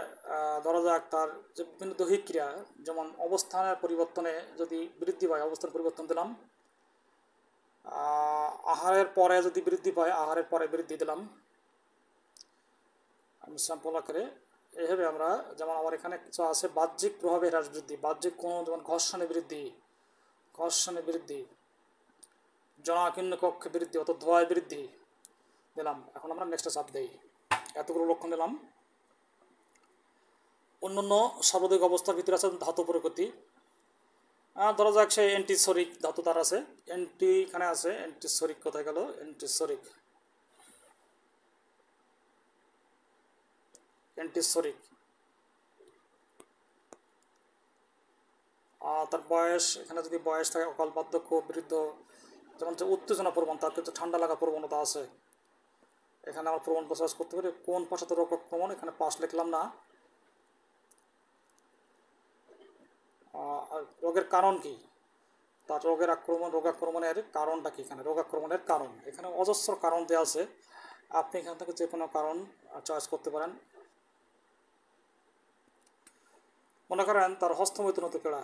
ধরা যাক তার যে বিভিন্ন দৈহিক ক্রিয়া, যেমন অবস্থানের পরিবর্তনে যদি বৃদ্ধি পায়, অবস্থান পরিবর্তন দিলাম। আহারের পরে যদি বৃদ্ধি পায়, আহারের পরে বৃদ্ধি দিলাম আমি স্যাম্পল আকারে। এইভাবে আমরা, যেমন আমার এখানে কিছু আছে বাহ্যিক প্রভাবে হ্রাস বৃদ্ধি, বাহ্যিক কোনো, যেমন ঘর্ষণে বৃদ্ধি, ঘর্ষণে বৃদ্ধি, জনাকীর্ণ কক্ষে বৃদ্ধি, অত ধোঁয়ায় বৃদ্ধি দিলাম। এখন আমরা নেক্সটে চাপ দিই। এতগুলো লক্ষণ দিলাম। অন্যান্য স্বাভাবিক অবস্থার ভিতরে আছে ধাতু প্রকৃতি। ধরা যাক সে অ্যান্টিসরিক ধাতু তার আছে, অ্যান্টি এখানে আছে, অ্যান্টিসরিক কোথায় গেল, অ্যান্টিসরিক, অ্যান্টিসরিক। তার বয়স, এখানে যদি বয়স থাকে অকাল বার্ধক্য, বৃদ্ধ, যেমন যে উত্তেজনা প্রবণ, তার কিন্তু ঠান্ডা লাগা প্রবণতা আছে। এখানে আমার প্রবণ প্রচার করতে পারি। কোন ভাষাতে রোগ আক্রমণ, এখানে পাশ লিখলাম না। আর রোগের কারণ কি, তার রোগের আক্রমণ, রোগ আক্রমণের কারণটা কি, এখানে রোগ আক্রমণের কারণ, এখানে অজস্র কারণ দেওয়া আছে। আপনি এখান থেকে যে কোনো কারণ চয়েস করতে পারেন। মনে করেন তার হস্তমৈথুনতে পীড়া,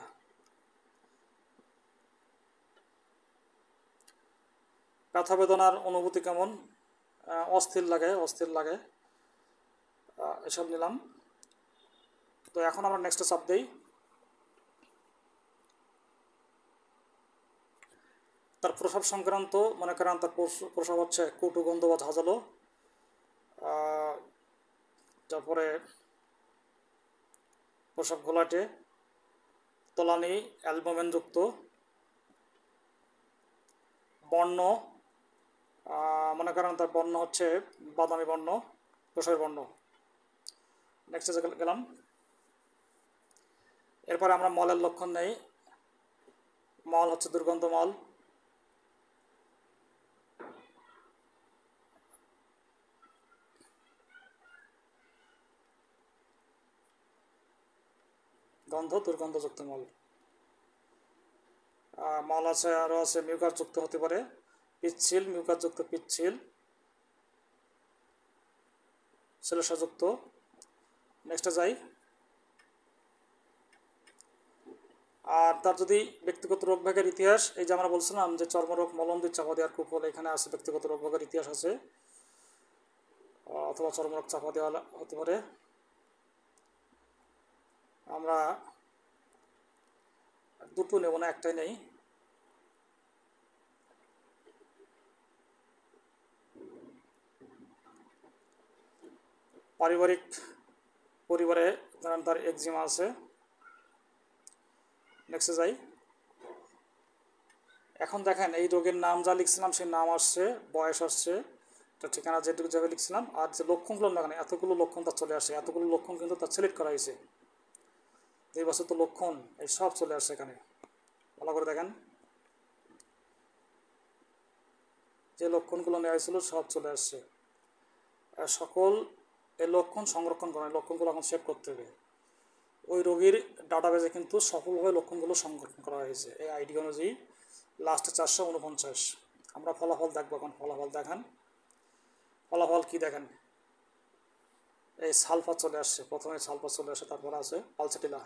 ব্যথা বেদনার অনুভূতি কেমন, অস্থির লাগে, অস্থির লাগে, এসব নিলাম। তো এখন আমরা নেক্সটে চাপ দিই। তার প্রসাব সংক্রান্ত, মনে করেন তার প্রসাব হচ্ছে কটু গন্ধ বা ঝাঁঝালো। তারপরে প্রসাব ঘোলাটে, তলানি অ্যালবুমিনযুক্ত, বর্ণ, মনে করেন তার বর্ণ হচ্ছে বাদামি বর্ণ, প্রসারের বর্ণ। নেক্সটে গেলাম। এরপরে আমরা মলের লক্ষণ নেই। মল হচ্ছে দুর্গন্ধ মল। গন্ধ দুর্গন্ধযুক্ত মল। মল আছে, আরও আছে মিউকাসযুক্ত হতে পারে, পিচ্ছিল, মিউকাসযুক্ত পিচ্ছিল, শ্লেষ্মাযুক্ত। নেক্সটে যাই। আর তার যদি ব্যক্তিগত রোগ ভাগের ইতিহাস, এই যে আমরা বলছিলাম যে চর্মরোগ, মলমদ্বির, চাপা দেওয়ার কুফল, এখানে আছে ব্যক্তিগত রোগ ভাগের ইতিহাস আছে, অথবা চর্মরোগ চাপা দেওয়া হতে পারে। আমরা দুটো নেব না, একটাই নেই। পারিবারিক পরিবারে তার একজিমা আছে। নেক্সটে যাই। এখন দেখেন এই রোগের নাম যা লিখছিলাম সেই নাম আসছে, বয়স আসছে, তার ঠিকানা যেটুকু যাবে লিখছিলাম, আর যে লক্ষণগুলো দেখেন এতগুলো লক্ষণ তার চলে আসে, এতগুলো লক্ষণ কিন্তু তার সিলেক্ট করা হয়েছে। 2 বছর তো লক্ষণ এই সব চলে আসছে এখানে, ভালো করে দেখেন। যে লক্ষণগুলো নেওয়া হয়েছিল সব চলে আসছে। সকল এই লক্ষণ সংরক্ষণ করা, লক্ষণগুলো এখন সেভ করতে হবে। ওই রোগীর ডাটাবেজে কিন্তু সফলভাবে লক্ষণগুলো সংরক্ষণ করা হয়েছে এই আইডি অনুযায়ী। লাস্টে 449। আমরা ফলাফল দেখবো এখন। ফলাফল দেখান। ফলাফল কি দেখেন, এই সালফার চলে আসছে, প্রথমে সালফার চলে আসে, তারপরে আছে পালসেটিলা।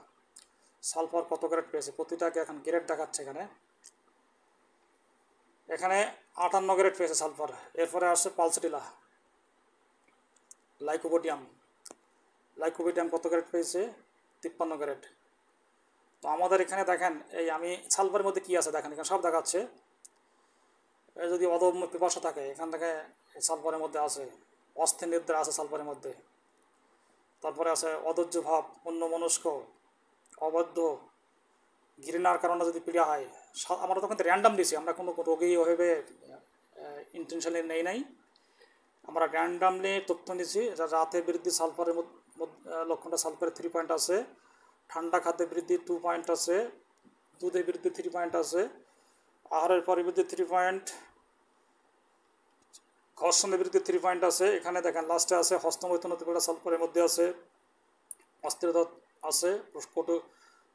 সালফার কত গ্রেড পেয়েছে, প্রতিটাকে এখন গ্রেড দেখাচ্ছে এখানে। এখানে 58 গ্রেড পেয়েছে সালফার। এরপরে আসছে পালসেটিলা। লাইকোপোডিয়াম কত গ্রেড পেয়েছে, 53 গ্রেড। তো আমাদের এখানে দেখেন এই আমি সালফারের মধ্যে কি আছে দেখেন, এখানে সব দেখাচ্ছে। যদি অদম্য পিপাসা থাকে এখান থেকে সালফারের মধ্যে আছে, অস্থির নিদ্রা আছে সালফারের মধ্যে, তারপরে আছে অধৈর্য ভাব, অন্যমনস্ক, অবদ্ধ, ঘৃণার কারণে যদি পীড়া হয়। আমরা তখন র্যান্ডাম দিয়েছি, আমরা কোনো রোগী ওইভাবে ইন্টেনশনালি নেই নাই, আমরা র্যান্ডামলি তথ্য নিয়েছি। রাতে বৃদ্ধি সালফারের লক্ষণটা সালফারের 3 পয়েন্ট আছে, ঠান্ডা খাদ্যে বৃদ্ধি 2 পয়েন্ট আছে, দুধে বৃদ্ধি 3 পয়েন্ট আছে, আহারের পরিবৃদ্ধি 3 পয়েন্ট, ঘর্ষণের বৃদ্ধি 3 পয়েন্ট আছে। এখানে দেখেন লাস্টে আছে হস্তমৈথুন পীড়া সালফারের মধ্যে আছে, অস্থিরতা আছে,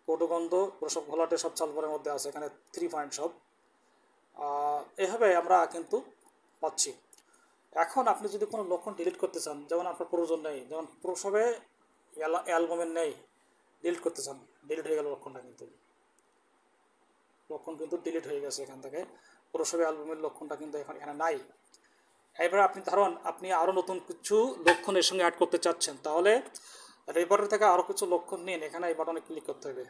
কটুগন্ধ, প্রসব ঘোলাটে সব সালফারের মধ্যে আছে, এখানে 3 পয়েন্ট সব। এভাবে আমরা কিন্তু পাচ্ছি। এখন আপনি যদি কোনো লক্ষণ ডিলিট করতে চান, যেমন আপনার প্রয়োজন নেই, যেমন প্রসবে অ্যালবামের নেই, ডিলিট করতে চান, ডিলিট হয়ে গেল লক্ষণটা, কিন্তু লক্ষণ কিন্তু ডিলিট হয়ে গেছে এখান থেকে। প্রসবে অ্যালবামের লক্ষণটা কিন্তু এখানে নাই। এবার আপনি ধরুন আপনি আরও নতুন কিছু লক্ষণ এর সঙ্গে অ্যাড করতে চাচ্ছেন, তাহলে রিপোর্টার থেকে আরও কিছু লক্ষণ নিন, এখানে এই বাটনে ক্লিক করতে হবে।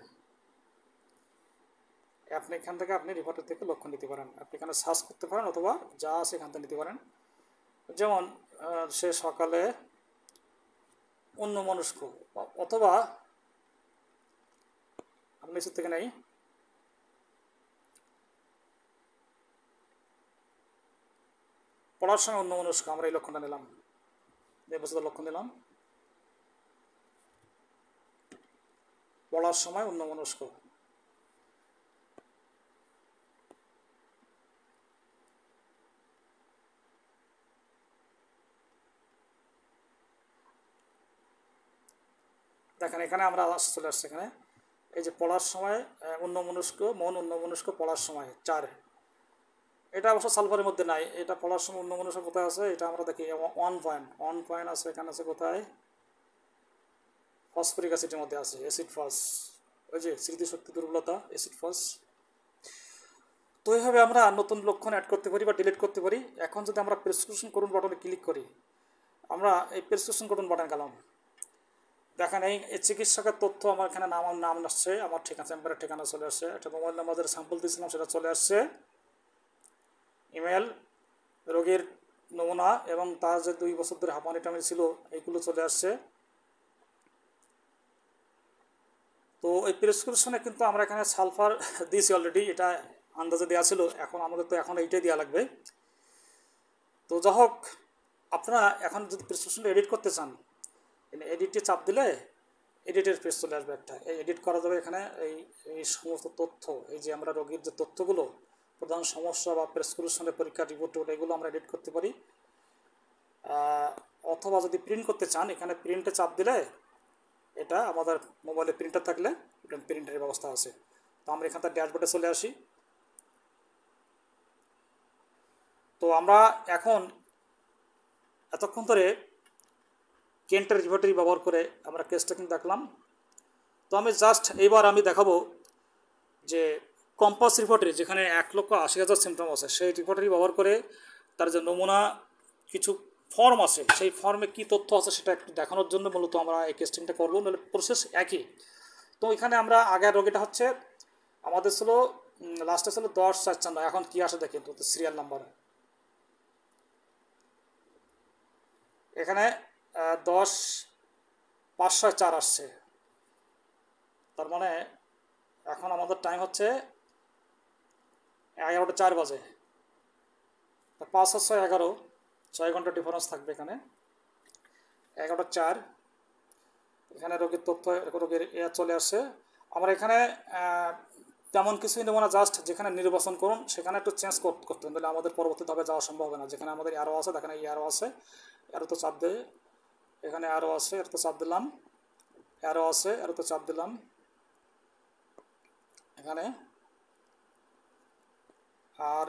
আপনি এখান থেকে আপনি রিপোর্টার থেকে লক্ষণ নিতে পারেন, আপনি এখানে সার্চ করতে পারেন, অথবা যা আছে এখান থেকে নিতে পারেন। যেমন সে সকালে অন্যমনস্ক, অথবা আপনি নিচের থেকে নেই, পড়ার সময় অন্যমনস্ক, আমরা এই লক্ষণটা নিলাম, এই বছর লক্ষণ নিলাম, পড়ার সময় অন্যমনস্ক। দেখেন এখানে আমরা চলে আসছে এখানে, এই যে পড়ার সময় অন্যমনস্ক, অন্যমনস্ক পড়ার সময় 4। এটা অবশ্য সালফারের মধ্যে নাই, এটা পড়ার সময় অন্যমনস্ক কোথায় আছে, এটা আমরা দেখি 1 পয়েন্ট আছে, এখানে আছে কোথায়, ফসফরিক অ্যাসিডের মধ্যে আছে, অ্যাসিড ফস, ওই যে স্মৃতিশক্তি দুর্বলতা, অ্যাসিড ফস। তো এইভাবে আমরা নতুন লক্ষণ অ্যাড করতে পারি বা ডিলিট করতে পারি। এখন যদি আমরা প্রেসক্রিপশন করুন বাটনে ক্লিক করি, আমরা এই প্রেসক্রিপশন করুন বাটন গেলাম, দেখেন এই চিকিৎসকের তথ্য আমার এখানে নাম আসছে, আমার ঠিকানা, চেম্বারের ঠিকানা চলে আসছে, একটা মোবাইল নাম্বার যেটা স্যাম্পল দিয়েছিলাম সেটা চলে আসছে, ইমেল, রোগীর নমুনা এবং তার যে 2 বছর ধরে হাঁপানি টানি ছিল এইগুলো চলে আসছে। তো এই প্রেসক্রিপশনে কিন্তু আমরা এখানে সালফার দিয়েছি অলরেডি, এটা আন্দাজে দেওয়া ছিল, এখন আমাদের তো এখন এইটাই দেওয়া লাগবে। তো যা হোক, আপনারা এখন যদি প্রেসক্রিপশনটা এডিট করতে চান, এডিটে চাপ দিলে এডিটের পেজ চলে আসবে একটা, এই এডিট করা যাবে এখানে। এই এই সমস্ত তথ্য, এই যে আমরা রোগীর যে তথ্যগুলো, প্রধান সমস্যা বা প্রেসক্রিপশনের পরীক্ষা রিপোর্ট, এগুলো আমরা এডিট করতে পারি। অথবা যদি প্রিন্ট করতে চান, এখানে প্রিন্টে চাপ দিলে এটা আমাদের মোবাইলে প্রিন্টার থাকলে প্রিন্টারের ব্যবস্থা আছে। তো আমরা এখান থেকে ড্যাশবোর্ডে চলে আসি। তো আমরা এখন এতক্ষণ ধরে কেন্টের রিপোর্টারি ব্যবহার করে আমরা কেসটা কিন্তু দেখলাম। তো আমি জাস্ট এইবার আমি দেখাবো যে কম্পাস রিপোর্টারি, যেখানে 1,80,000 সিমটম আছে, সেই রিপোর্টারি ব্যবহার করে তার যে নমুনা কিছু ফর্ম আছে, সেই ফর্মে কী তথ্য আছে সেটা একটু দেখানোর জন্য মূলত আমরা এই টেস্টিংটা করবো। নাহলে প্রসেস একই। তো এখানে আমরা আগের রোগীটা হচ্ছে আমাদের ছিল লাস্টে ছিল 10,54, এখন কী আসে দেখেন তো সিরিয়াল নাম্বার। এখানে 10,504 আসছে। তার মানে এখন আমাদের টাইম হচ্ছে 11:04 বাজে। 5 আর 6 11, 6 ঘন্টা ডিফারেন্স থাকবে এখানে। 11:04 এখানে রোগীর তথ্য, রোগীর চলে আসছে। আমরা এখানে তেমন কিছুই নেব না, জাস্ট যেখানে নির্বাচন করুন সেখানে একটু চেঞ্জ করতে হবে, তাহলে আমাদের পরবর্তীভাবে যাওয়া সম্ভব হবে না। যেখানে আমাদের অ্যারো আছে, দেখেন এই অ্যারো আছে, অ্যারো তো চাপ দিয়ে, এখানে অ্যারো আছে, এর তো চাপ দিলাম, অ্যারো আছে, এর তো চাপ দিলাম এখানে। আর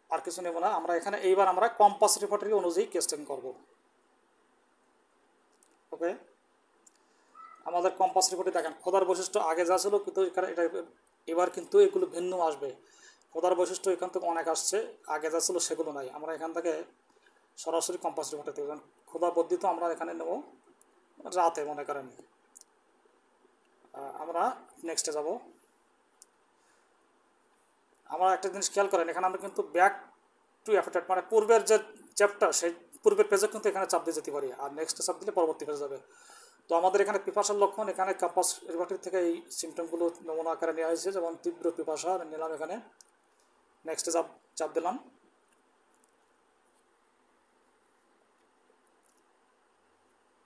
আর কিছু নেব না আমরা এখানে। এইবার আমরা কম্পাস রিপোর্টারি অনুযায়ী কেসটিং করব। ওকে, আমাদের কম্পাস রিপোর্টে দেখেন খোদার বৈশিষ্ট্য আগে যা ছিল, কিন্তু এখানে এটা এবার কিন্তু এগুলো ভিন্ন আসবে। খোদার বৈশিষ্ট্য এখান থেকে অনেক আসছে, আগে যা ছিল সেগুলো নাই। আমরা এখান থেকে সরাসরি কম্পাস রিপোর্টে দেবেন। খোদা বর্ধিত আমরা এখানে নেব রাতে, মনে করেন। আমরা নেক্সটে যাব। আমরা একটা জিনিস খেয়াল করেন, এখানে আমরা কিন্তু ব্যাক টু অ্যাফেক্টেড, মানে পূর্বের যে চ্যাপ্টার, সেই পূর্বের পেজে কিন্তু এখানে চাপ দিয়ে যেতে পারি, আর নেক্সটে চাপ দিলে পরবর্তী পেজে যাবে। তো আমাদের এখানে পিপাসার লক্ষণ, এখানে কম্পাস রিপোর্টারি থেকে এই সিমটমগুলো নমুনা আকারে নেওয়া হয়েছে, যেমন তীব্র পিপাসা নিলাম এখানে, নেক্সটে চাপ দিলাম।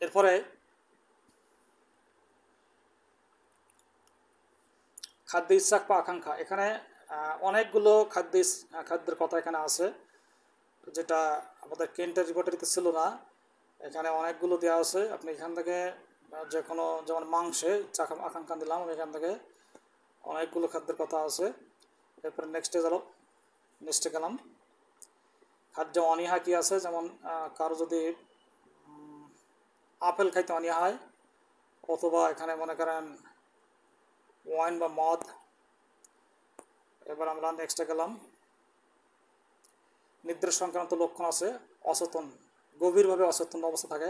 এরপরে খাদ্য ইচ্ছা বা আকাঙ্ক্ষা, এখানে অনেকগুলো খাদ্যের কথা এখানে আছে, যেটা আমাদের কেন্টের রিপোর্টারিতে ছিল না। এখানে অনেকগুলো দেওয়া আছে, আপনি এখান থেকে যে কোনো, যেমন মাংসে ইচ্ছা আকাঙ্ক্ষা দিলাম, আমি এখান থেকে অনেকগুলো খাদ্যের কথা আছে। এরপরে নেক্সটে গেলাম। খাদ্য অনীহা কী আছে, যেমন কারো যদি আপেল খাইতে অনীহা হয়, অথবা এখানে মনে করেন ওয়াইন বা মদ। এবার আমরা নেক্সটে গেলাম। নিদ্রা সংক্রান্ত লক্ষণ আছে, অচেতন, গভীরভাবে অচেতন অবস্থা থাকে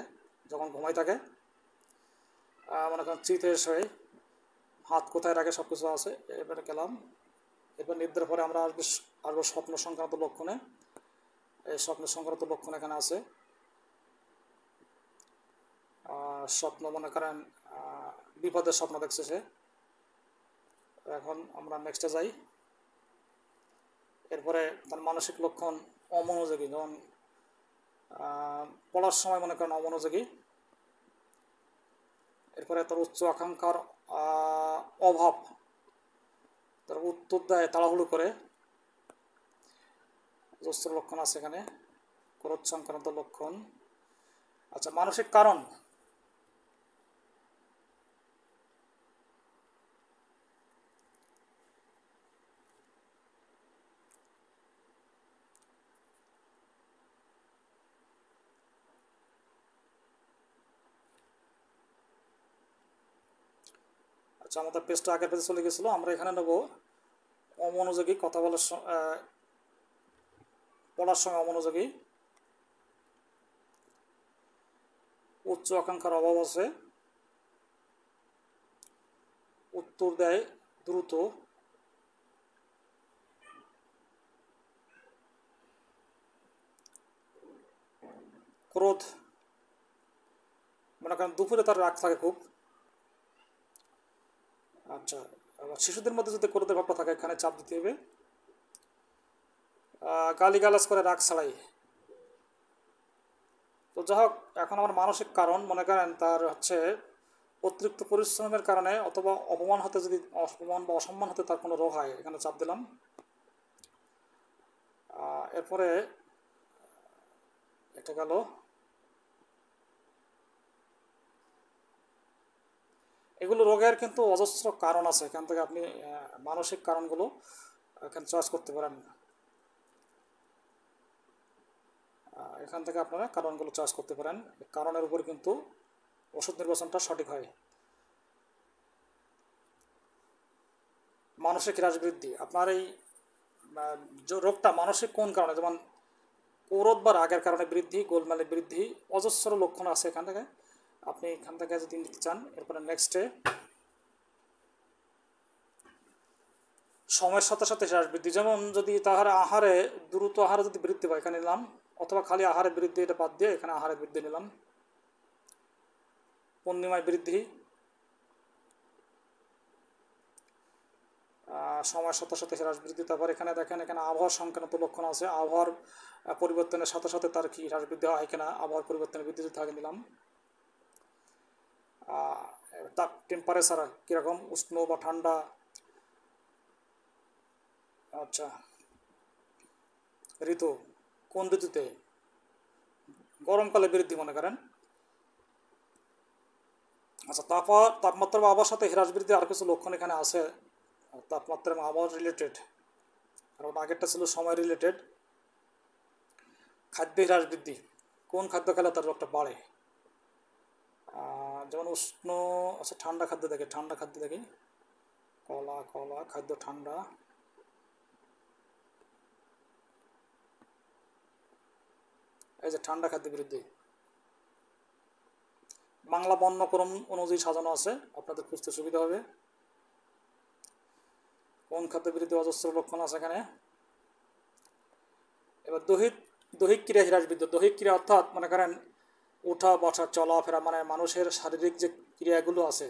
যখন ঘুমাই থাকে, মনে করেন চিতের হয়ে হাত কোথায় রাখে, সব কিছু আছে। এবারে গেলাম। এবার নিদ্রার পরে আমরা আসবো স্বপ্ন সংক্রান্ত লক্ষণে। এই স্বপ্ন সংক্রান্ত লক্ষণ এখানে আছে। স্বপ্ন মনে করেন বিপদের স্বপ্ন দেখছে সে। এখন আমরা নেক্সটে যাই। এরপরে তার মানসিক লক্ষণ অমনোযোগী, যেমন পড়ার সময় মনে করেন অমনোযোগী। এরপরে তার উচ্চ আকাঙ্ক্ষার অভাব, তার উত্তর দেয় তাড়াহুড়ো করে, জস্র লক্ষণ আছে এখানে। ক্রোধ সংক্রান্ত লক্ষণ। আচ্ছা, মানসিক কারণ, আচ্ছা আমাদের পেজটা আগের পেজে চলে গেছিলো। আমরা এখানে নেব অমনোযোগী, কথা বলার পড়ার সময় অমনোযোগী, উচ্চ আকাঙ্ক্ষার অভাব আছে, উত্তর দেয় দ্রুত, ক্রোধ, মনে করেন দুপুরে তার রাগ থাকে খুব। আচ্ছা, শিশুদের মধ্যে যদি ক্রোধের ভাবটা থাকে, এখানে চাপ দিতে হবে। গালিগালাজ করে রাগ ছাড়াই। তো যাই হোক, এখন আমার মানসিক কারণ মনে করেন তার হচ্ছে অতিরিক্ত পরিশ্রমের কারণে অথবা অপমান হতে, যদি অপমান বা অসম্মান হতে তার কোনো রোগ হয়, এখানে চাপ দিলাম। এরপরে এটা গেল। এগুলো রোগের কিন্তু অজস্র কারণ আছে, এখান থেকে আপনি মানসিক কারণগুলো এখানে চয়েস করতে পারেন। এখান থেকে আপনারা কারণগুলো চয়েস করতে পারেন, কারণের উপর কিন্তু ওষুধ নির্বাচনটা সঠিক হয়। মানসিক হ্রাস বৃদ্ধি, আপনার এই যে রোগটা মানসিক কোন কারণে, যেমন ক্রোধ বা রাগের কারণে বৃদ্ধি, গোলমালের বৃদ্ধি, অজস্র লক্ষণ আছে এখান থেকে, আপনি এখান থেকে যদি নিতে চান। এরপরে নেক্সটে সময়ের সাথে সাথে হ্রাস বৃদ্ধি, যেমন যদি তাহার আহারে দ্রুত আহারে যদি বৃদ্ধি পায়, এখানে নিলাম, অথবা খালি আহারে বৃদ্ধি, এটা বাদ দিয়ে এখানে আহারে বৃদ্ধি নিলাম। পূর্ণিমায় বৃদ্ধি, সময়ের সাথে সাথে হ্রাস বৃদ্ধি। তারপর এখানে দেখেন, এখানে আবহাওয়া সংক্রান্ত লক্ষণ আছে, আবহাওয়ার পরিবর্তনের সাথে সাথে তার কি হ্রাস বৃদ্ধি হয় কিনা, আবহাওয়ার পরিবর্তনের বৃদ্ধি যদি থাকে নিলাম। তাপ টেম্পারেচার কীরকম, উষ্ণ বা ঠান্ডা, আচ্ছা ঋতু, কোন ঋতুতে, গরমকালে বৃদ্ধি মনে করেন। আচ্ছা, তাপমাত্রা বা আবহাওয়ার সাথে হ্রাস বৃদ্ধি আর কিছু লক্ষণ এখানে আছে, তাপমাত্রা এবং আবহাওয়া রিলেটেড, কারণ আগেরটা ছিল সময় রিলেটেড। খাদ্য হ্রাস বৃদ্ধি, কোন খাদ্য খেলে তার রোগটা বাড়ে, যেমন উষ্ণ, আচ্ছা ঠান্ডা খাদ্য দেখে, ঠান্ডা খাদ্য দেখি, কলা কলা খাদ্য ঠান্ডা, এই যে ঠান্ডা খাদ্য বৃদ্ধি। বাংলা বর্ণক্রম অনুযায়ী সাজানো আছে, আপনাদের খুঁজতে সুবিধা হবে। কোন খাদ্য বৃদ্ধি, অজস্র লক্ষণ আছে এখানে। এবার দৈহিক ক্রিয়া হ্রাস বৃদ্ধি, দৈহিক ক্রিয়া অর্থাৎ মনে করেন ওঠা বসা চলাফেরা, মানে মানুষের শারীরিক যে ক্রিয়াগুলো আছে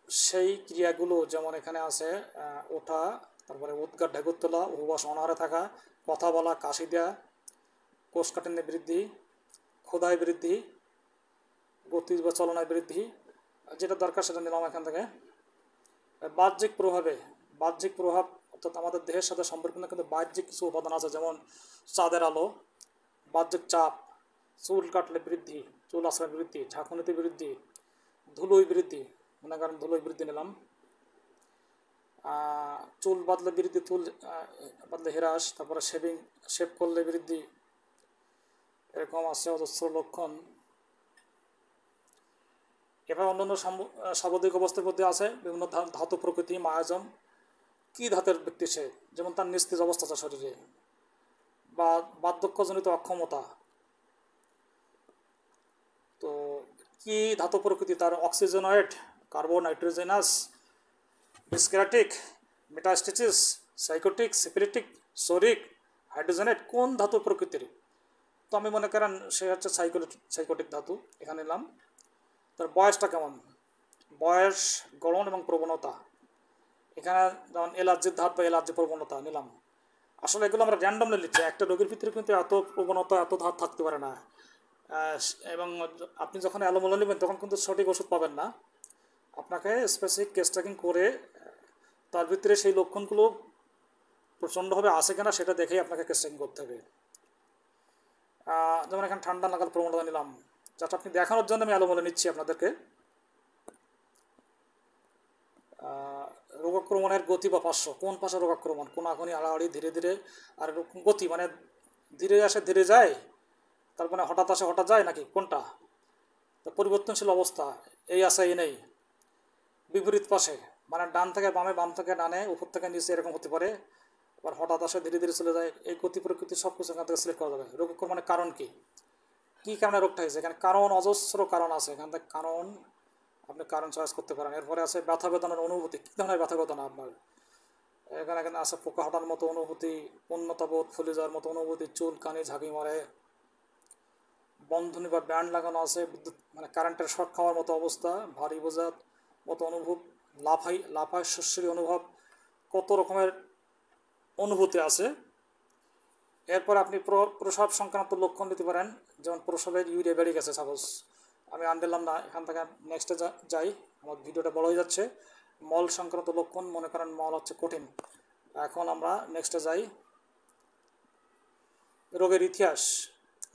সেই ক্রিয়াগুলো, যেমন এখানে আছে ওঠা, তারপরে উদ্গার ঢেকুর তোলা, উপবাস অনাহারে থাকা, কথা বলা, কাশি দেওয়া, কোষকাঠিন্যে বৃদ্ধি, ক্ষুধায় বৃদ্ধি, গতি বা চলনায় বৃদ্ধি, যেটা দরকার সেটা নিলাম এখান থেকে। বাহ্যিক প্রভাব অর্থাৎ আমাদের দেহের সাথে সম্পর্কিত কিন্তু বাহ্যিক কিছু উপাদান আছে, যেমন চাঁদের আলো, বাহ্যিক চাপ, চুল কাটলে বৃদ্ধি, চুল আশ্রয় বৃদ্ধি, ঝাঁকুনিতে বৃদ্ধি, ধুলোই বৃদ্ধি, মনে করেন ধুলোই বৃদ্ধি নিলাম। চুল বাঁধলে বৃদ্ধি, চুল বাঁধলে হ্রাস, তারপরে শেভ করলে বৃদ্ধি, এরকম আছে অজস্র লক্ষণ। এবার অন্যান্য স্বাভাবিক অবস্থার মধ্যে আছে বিভিন্ন ধাতু প্রকৃতি, মায়াজম, কী ধাতের ব্যক্তি সে, যেমন তার নিস্তেজ অবস্থা আছে শরীরে, বা বার্ধক্যজনিত অক্ষমতা। তো কি ধাতু প্রকৃতি, তার oxygenoid, carbon, nitrogenous, dyscratic, metastasis, psychotic, syphilitic, psoric, hydrogenoid, কোন ধাতু প্রকৃতির। তো আমি মনে করেন সে হচ্ছে সাইকোটিক ধাতু, এখানে নিলাম। তার বয়সটা কেমন, বয়স, গড়ন এবং প্রবণতা, এখানে যেমন এলার্জির ধাত বা এলার্জি প্রবণতা নিলাম। আসলে এগুলো আমরা র্যান্ডমলি নিচ্ছি, একটা রোগীর ভিতরে কিন্তু এত প্রবণতা, এত ধাত থাকতে পারে না, এবং আপনি যখন অ্যালোমোলা নেবেন তখন কিন্তু সঠিক ওষুধ পাবেন না, আপনাকে স্পেসিফিক কেস ট্র্যাকিং করে তার ভিতরে সেই লক্ষণগুলো প্রচণ্ডভাবে আসে কিনা সেটা দেখেই আপনাকে কেস ট্র্যাকিং করতে হবে। যেমন এখানে ঠান্ডা লাগার প্রবণতা নিলাম, যাতে আপনি দেখানোর জন্য আমি অ্যালোমোলা নিচ্ছি আপনাদেরকে। রোগাক্রমণের গতি বা পার্শ্ব, কোন পাশে রোগাক্রমণ, কোনাকুনি, আড়াআড়ি, ধীরে ধীরে, আর গতি মানে ধীরে আসে ধীরে যায়, তার মানে হঠাৎ আসে হঠাৎ যায়, নাকি কোনটা, তো পরিবর্তনশীল অবস্থা, এই আসে এই নেই। বিপরীত পাশে মানে ডান থেকে বামে, বাম থেকে ডানে, উপর থেকে নিচে, এরকম হতে পারে। আবার হঠাৎ আসে ধীরে ধীরে চলে যায়, এই গতি প্রকৃতি সব কিছু এখান থেকে সিলেক্ট করা যাবে। রোগাক্রমণের কারণ কি, কী কারণে রোগটা হয়েছে, এখানে কারণ অজস্র কারণ আছে, এখান থেকে কারণ আপনি কারণ চয়েস করতে পারেন। এরপরে আছে ব্যথা বেদনার অনুভূতি, কী ধরনের ব্যথা বেদনা আপনার, এখানে আছে পোকা হাঁটার মতো অনুভূতি, পূর্ণতাবোধ, ফুলে যাওয়ার মতো অনুভূতি, চুল কানি ঝাঁকি মারে, বন্ধনী বা ব্যান্ড লাগানো আছে, বিদ্যুৎ মানে কারেন্টের শক খাওয়ার মতো অবস্থা, ভারী বোঝার মতো অনুভব, লাফায় শস্যের অনুভব, কত রকমের অনুভূতি আছে। এরপর আপনি প্রসব সংক্রান্ত লক্ষণ দিতে পারেন, যেমন প্রসবের ইউরিয়া বেড়ে গেছে সাপোজ, আমি আনলাম না, এখান থেকে নেক্সটে যাই, আমার ভিডিওটা বড় হয়ে যাচ্ছে। মল সংক্রান্ত লক্ষণ, মনে করেন মল হচ্ছে কঠিন। এখন আমরা নেক্সটে যাই, রোগের ইতিহাস,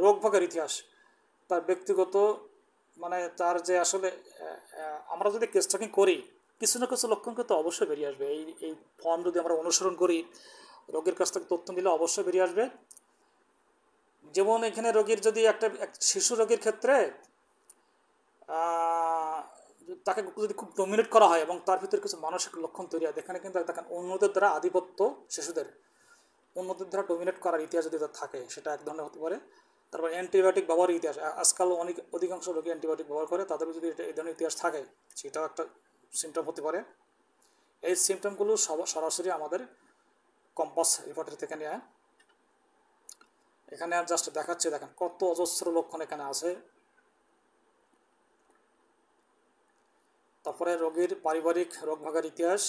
রোগভোগের ইতিহাস, তার ব্যক্তিগত মানে তার যে আসলে আমরা যদি কেস ট্র্যাকিং করি কিছু না কিছু লক্ষণ কিন্তু অবশ্যই বেরিয়ে আসবে। এই ফর্ম যদি আমরা অনুসরণ করি, রোগীর কাছ থেকে তথ্য নিলে অবশ্যই বেরিয়ে আসবে। যেমন এখানে রোগীর যদি একটা শিশু রোগীর ক্ষেত্রে তাকে যদি খুব ডমিনেট করা হয় এবং তার ভিতরে কিছু মানসিক লক্ষণ তৈরি হয়, এখানে কিন্তু দেখেন অন্যদের দ্বারা আধিপত্য, শিশুদের অন্যদের দ্বারা ডমিনেট করার ইতিহাস যদি তার থাকে, সেটা এক ধরনের হতে পারে। তারপর অ্যান্টিবায়োটিক ব্যবহারের ইতিহাস, আজকাল অধিকাংশ রোগী অ্যান্টিবায়োটিক ব্যবহার করে, তাদের যদি এই ধরনের ইতিহাস থাকে সেটাও একটা সিমটম হতে পারে। এই সিমটমগুলো সরাসরি আমাদের কম্পাস রিপোর্টারি থেকে নেওয়া। এখানে আর জাস্ট দেখাচ্ছে, দেখেন কত অজস্র লক্ষণ এখানে আছে। তারপরে রোগীর পারিবারিক রোগভাগের ইতিহাস।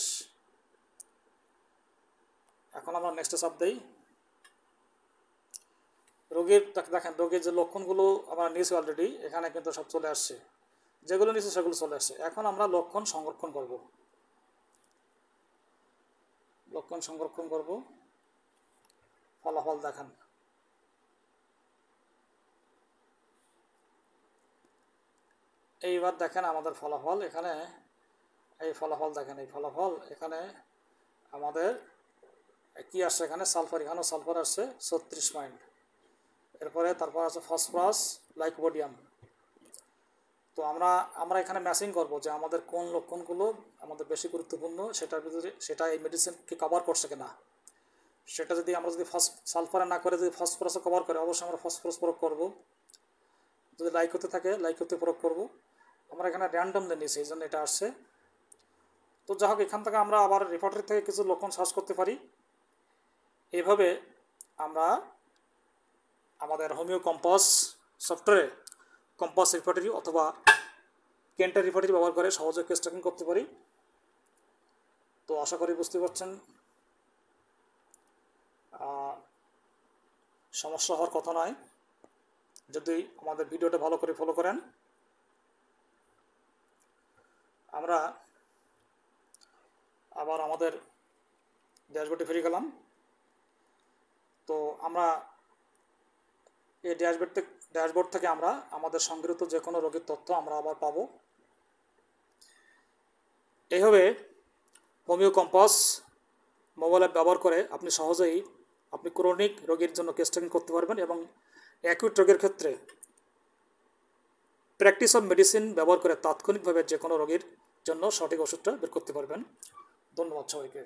এখন আমরা নেক্সট চাপ দিই, রোগীর দেখেন রোগীর যে লক্ষণগুলো আমরা নিয়েছি অলরেডি, এখানে কিন্তু সব চলে আসছে, যেগুলো নিয়েছে সেগুলো চলে আসছে। এখন আমরা লক্ষণ সংরক্ষণ করব, লক্ষণ সংরক্ষণ করব, ফলাফল দেখান। এইবার দেখেন আমাদের ফলাফল, এখানে এই ফলাফল দেখেন, এই ফলাফল এখানে আমাদের কি আসছে, এখানে সালফার, এখানেও সালফার আসছে 36 পয়েন্ট। এরপরে তারপর আছে ফসফরাস, লাইকোপোডিয়াম। তো আমরা এখানে ম্যাচিং করব যে আমাদের কোন লক্ষণগুলো আমাদের বেশি গুরুত্বপূর্ণ, সেটার ভিতরে সেটা এই মেডিসিনকে কভার করছে কিনা। সেটা যদি আমরা যদি সালফারে না করে যদি ফসফরাসে কভার করে, অবশ্যই আমরা ফসফরাস প্রয়োগ করব। যদি লাইকোতে থাকে লাইকোতে প্রয়োগ করব। আমরা এখানে র্যান্ডমলি নিয়েছি, এই জন্য এটা আসছে। তো যাই হোক, এখান থেকে আমরা আবার রিপোর্টারি থেকে কিছু লক্ষণ সার্চ করতে পারি। এইভাবে আমরা আমাদের হোমিও কম্পাস সফটওয়্যারে কম্পাস রিপোর্টারি অথবা কেন্টার রিপোর্টারি ব্যবহার করে সহজে কেস ট্র্যাকিং করতে পারি। তো আশা করি বুঝতে পারছেন, সমস্যা হওয়ার কথা নয় যদি আমাদের ভিডিওটা ভালো করে ফলো করেন। আমরা আবার আমাদের ড্যাশবোর্ডে ফিরে গেলাম। তো আমরা এই ড্যাশবোর্ড থেকে আমরা আমাদের সংগৃহীত যে কোনো রোগীর তথ্য আমরা আবার পাবো। এইভাবে হোমিও কম্পাস মোবাইল অ্যাপ ব্যবহার করে আপনি সহজেই আপনি ক্রনিক রোগীর জন্য কেস ট্র্যাকিং করতে পারবেন এবং অ্যাকিউট রোগের ক্ষেত্রে প্র্যাকটিস অফ মেডিসিন ব্যবহার করে তাৎক্ষণিকভাবে যে কোনো রোগীর জন্য সঠিক ওষুধটা বের করতে পারবেন। ধন্যবাদ সবাইকে।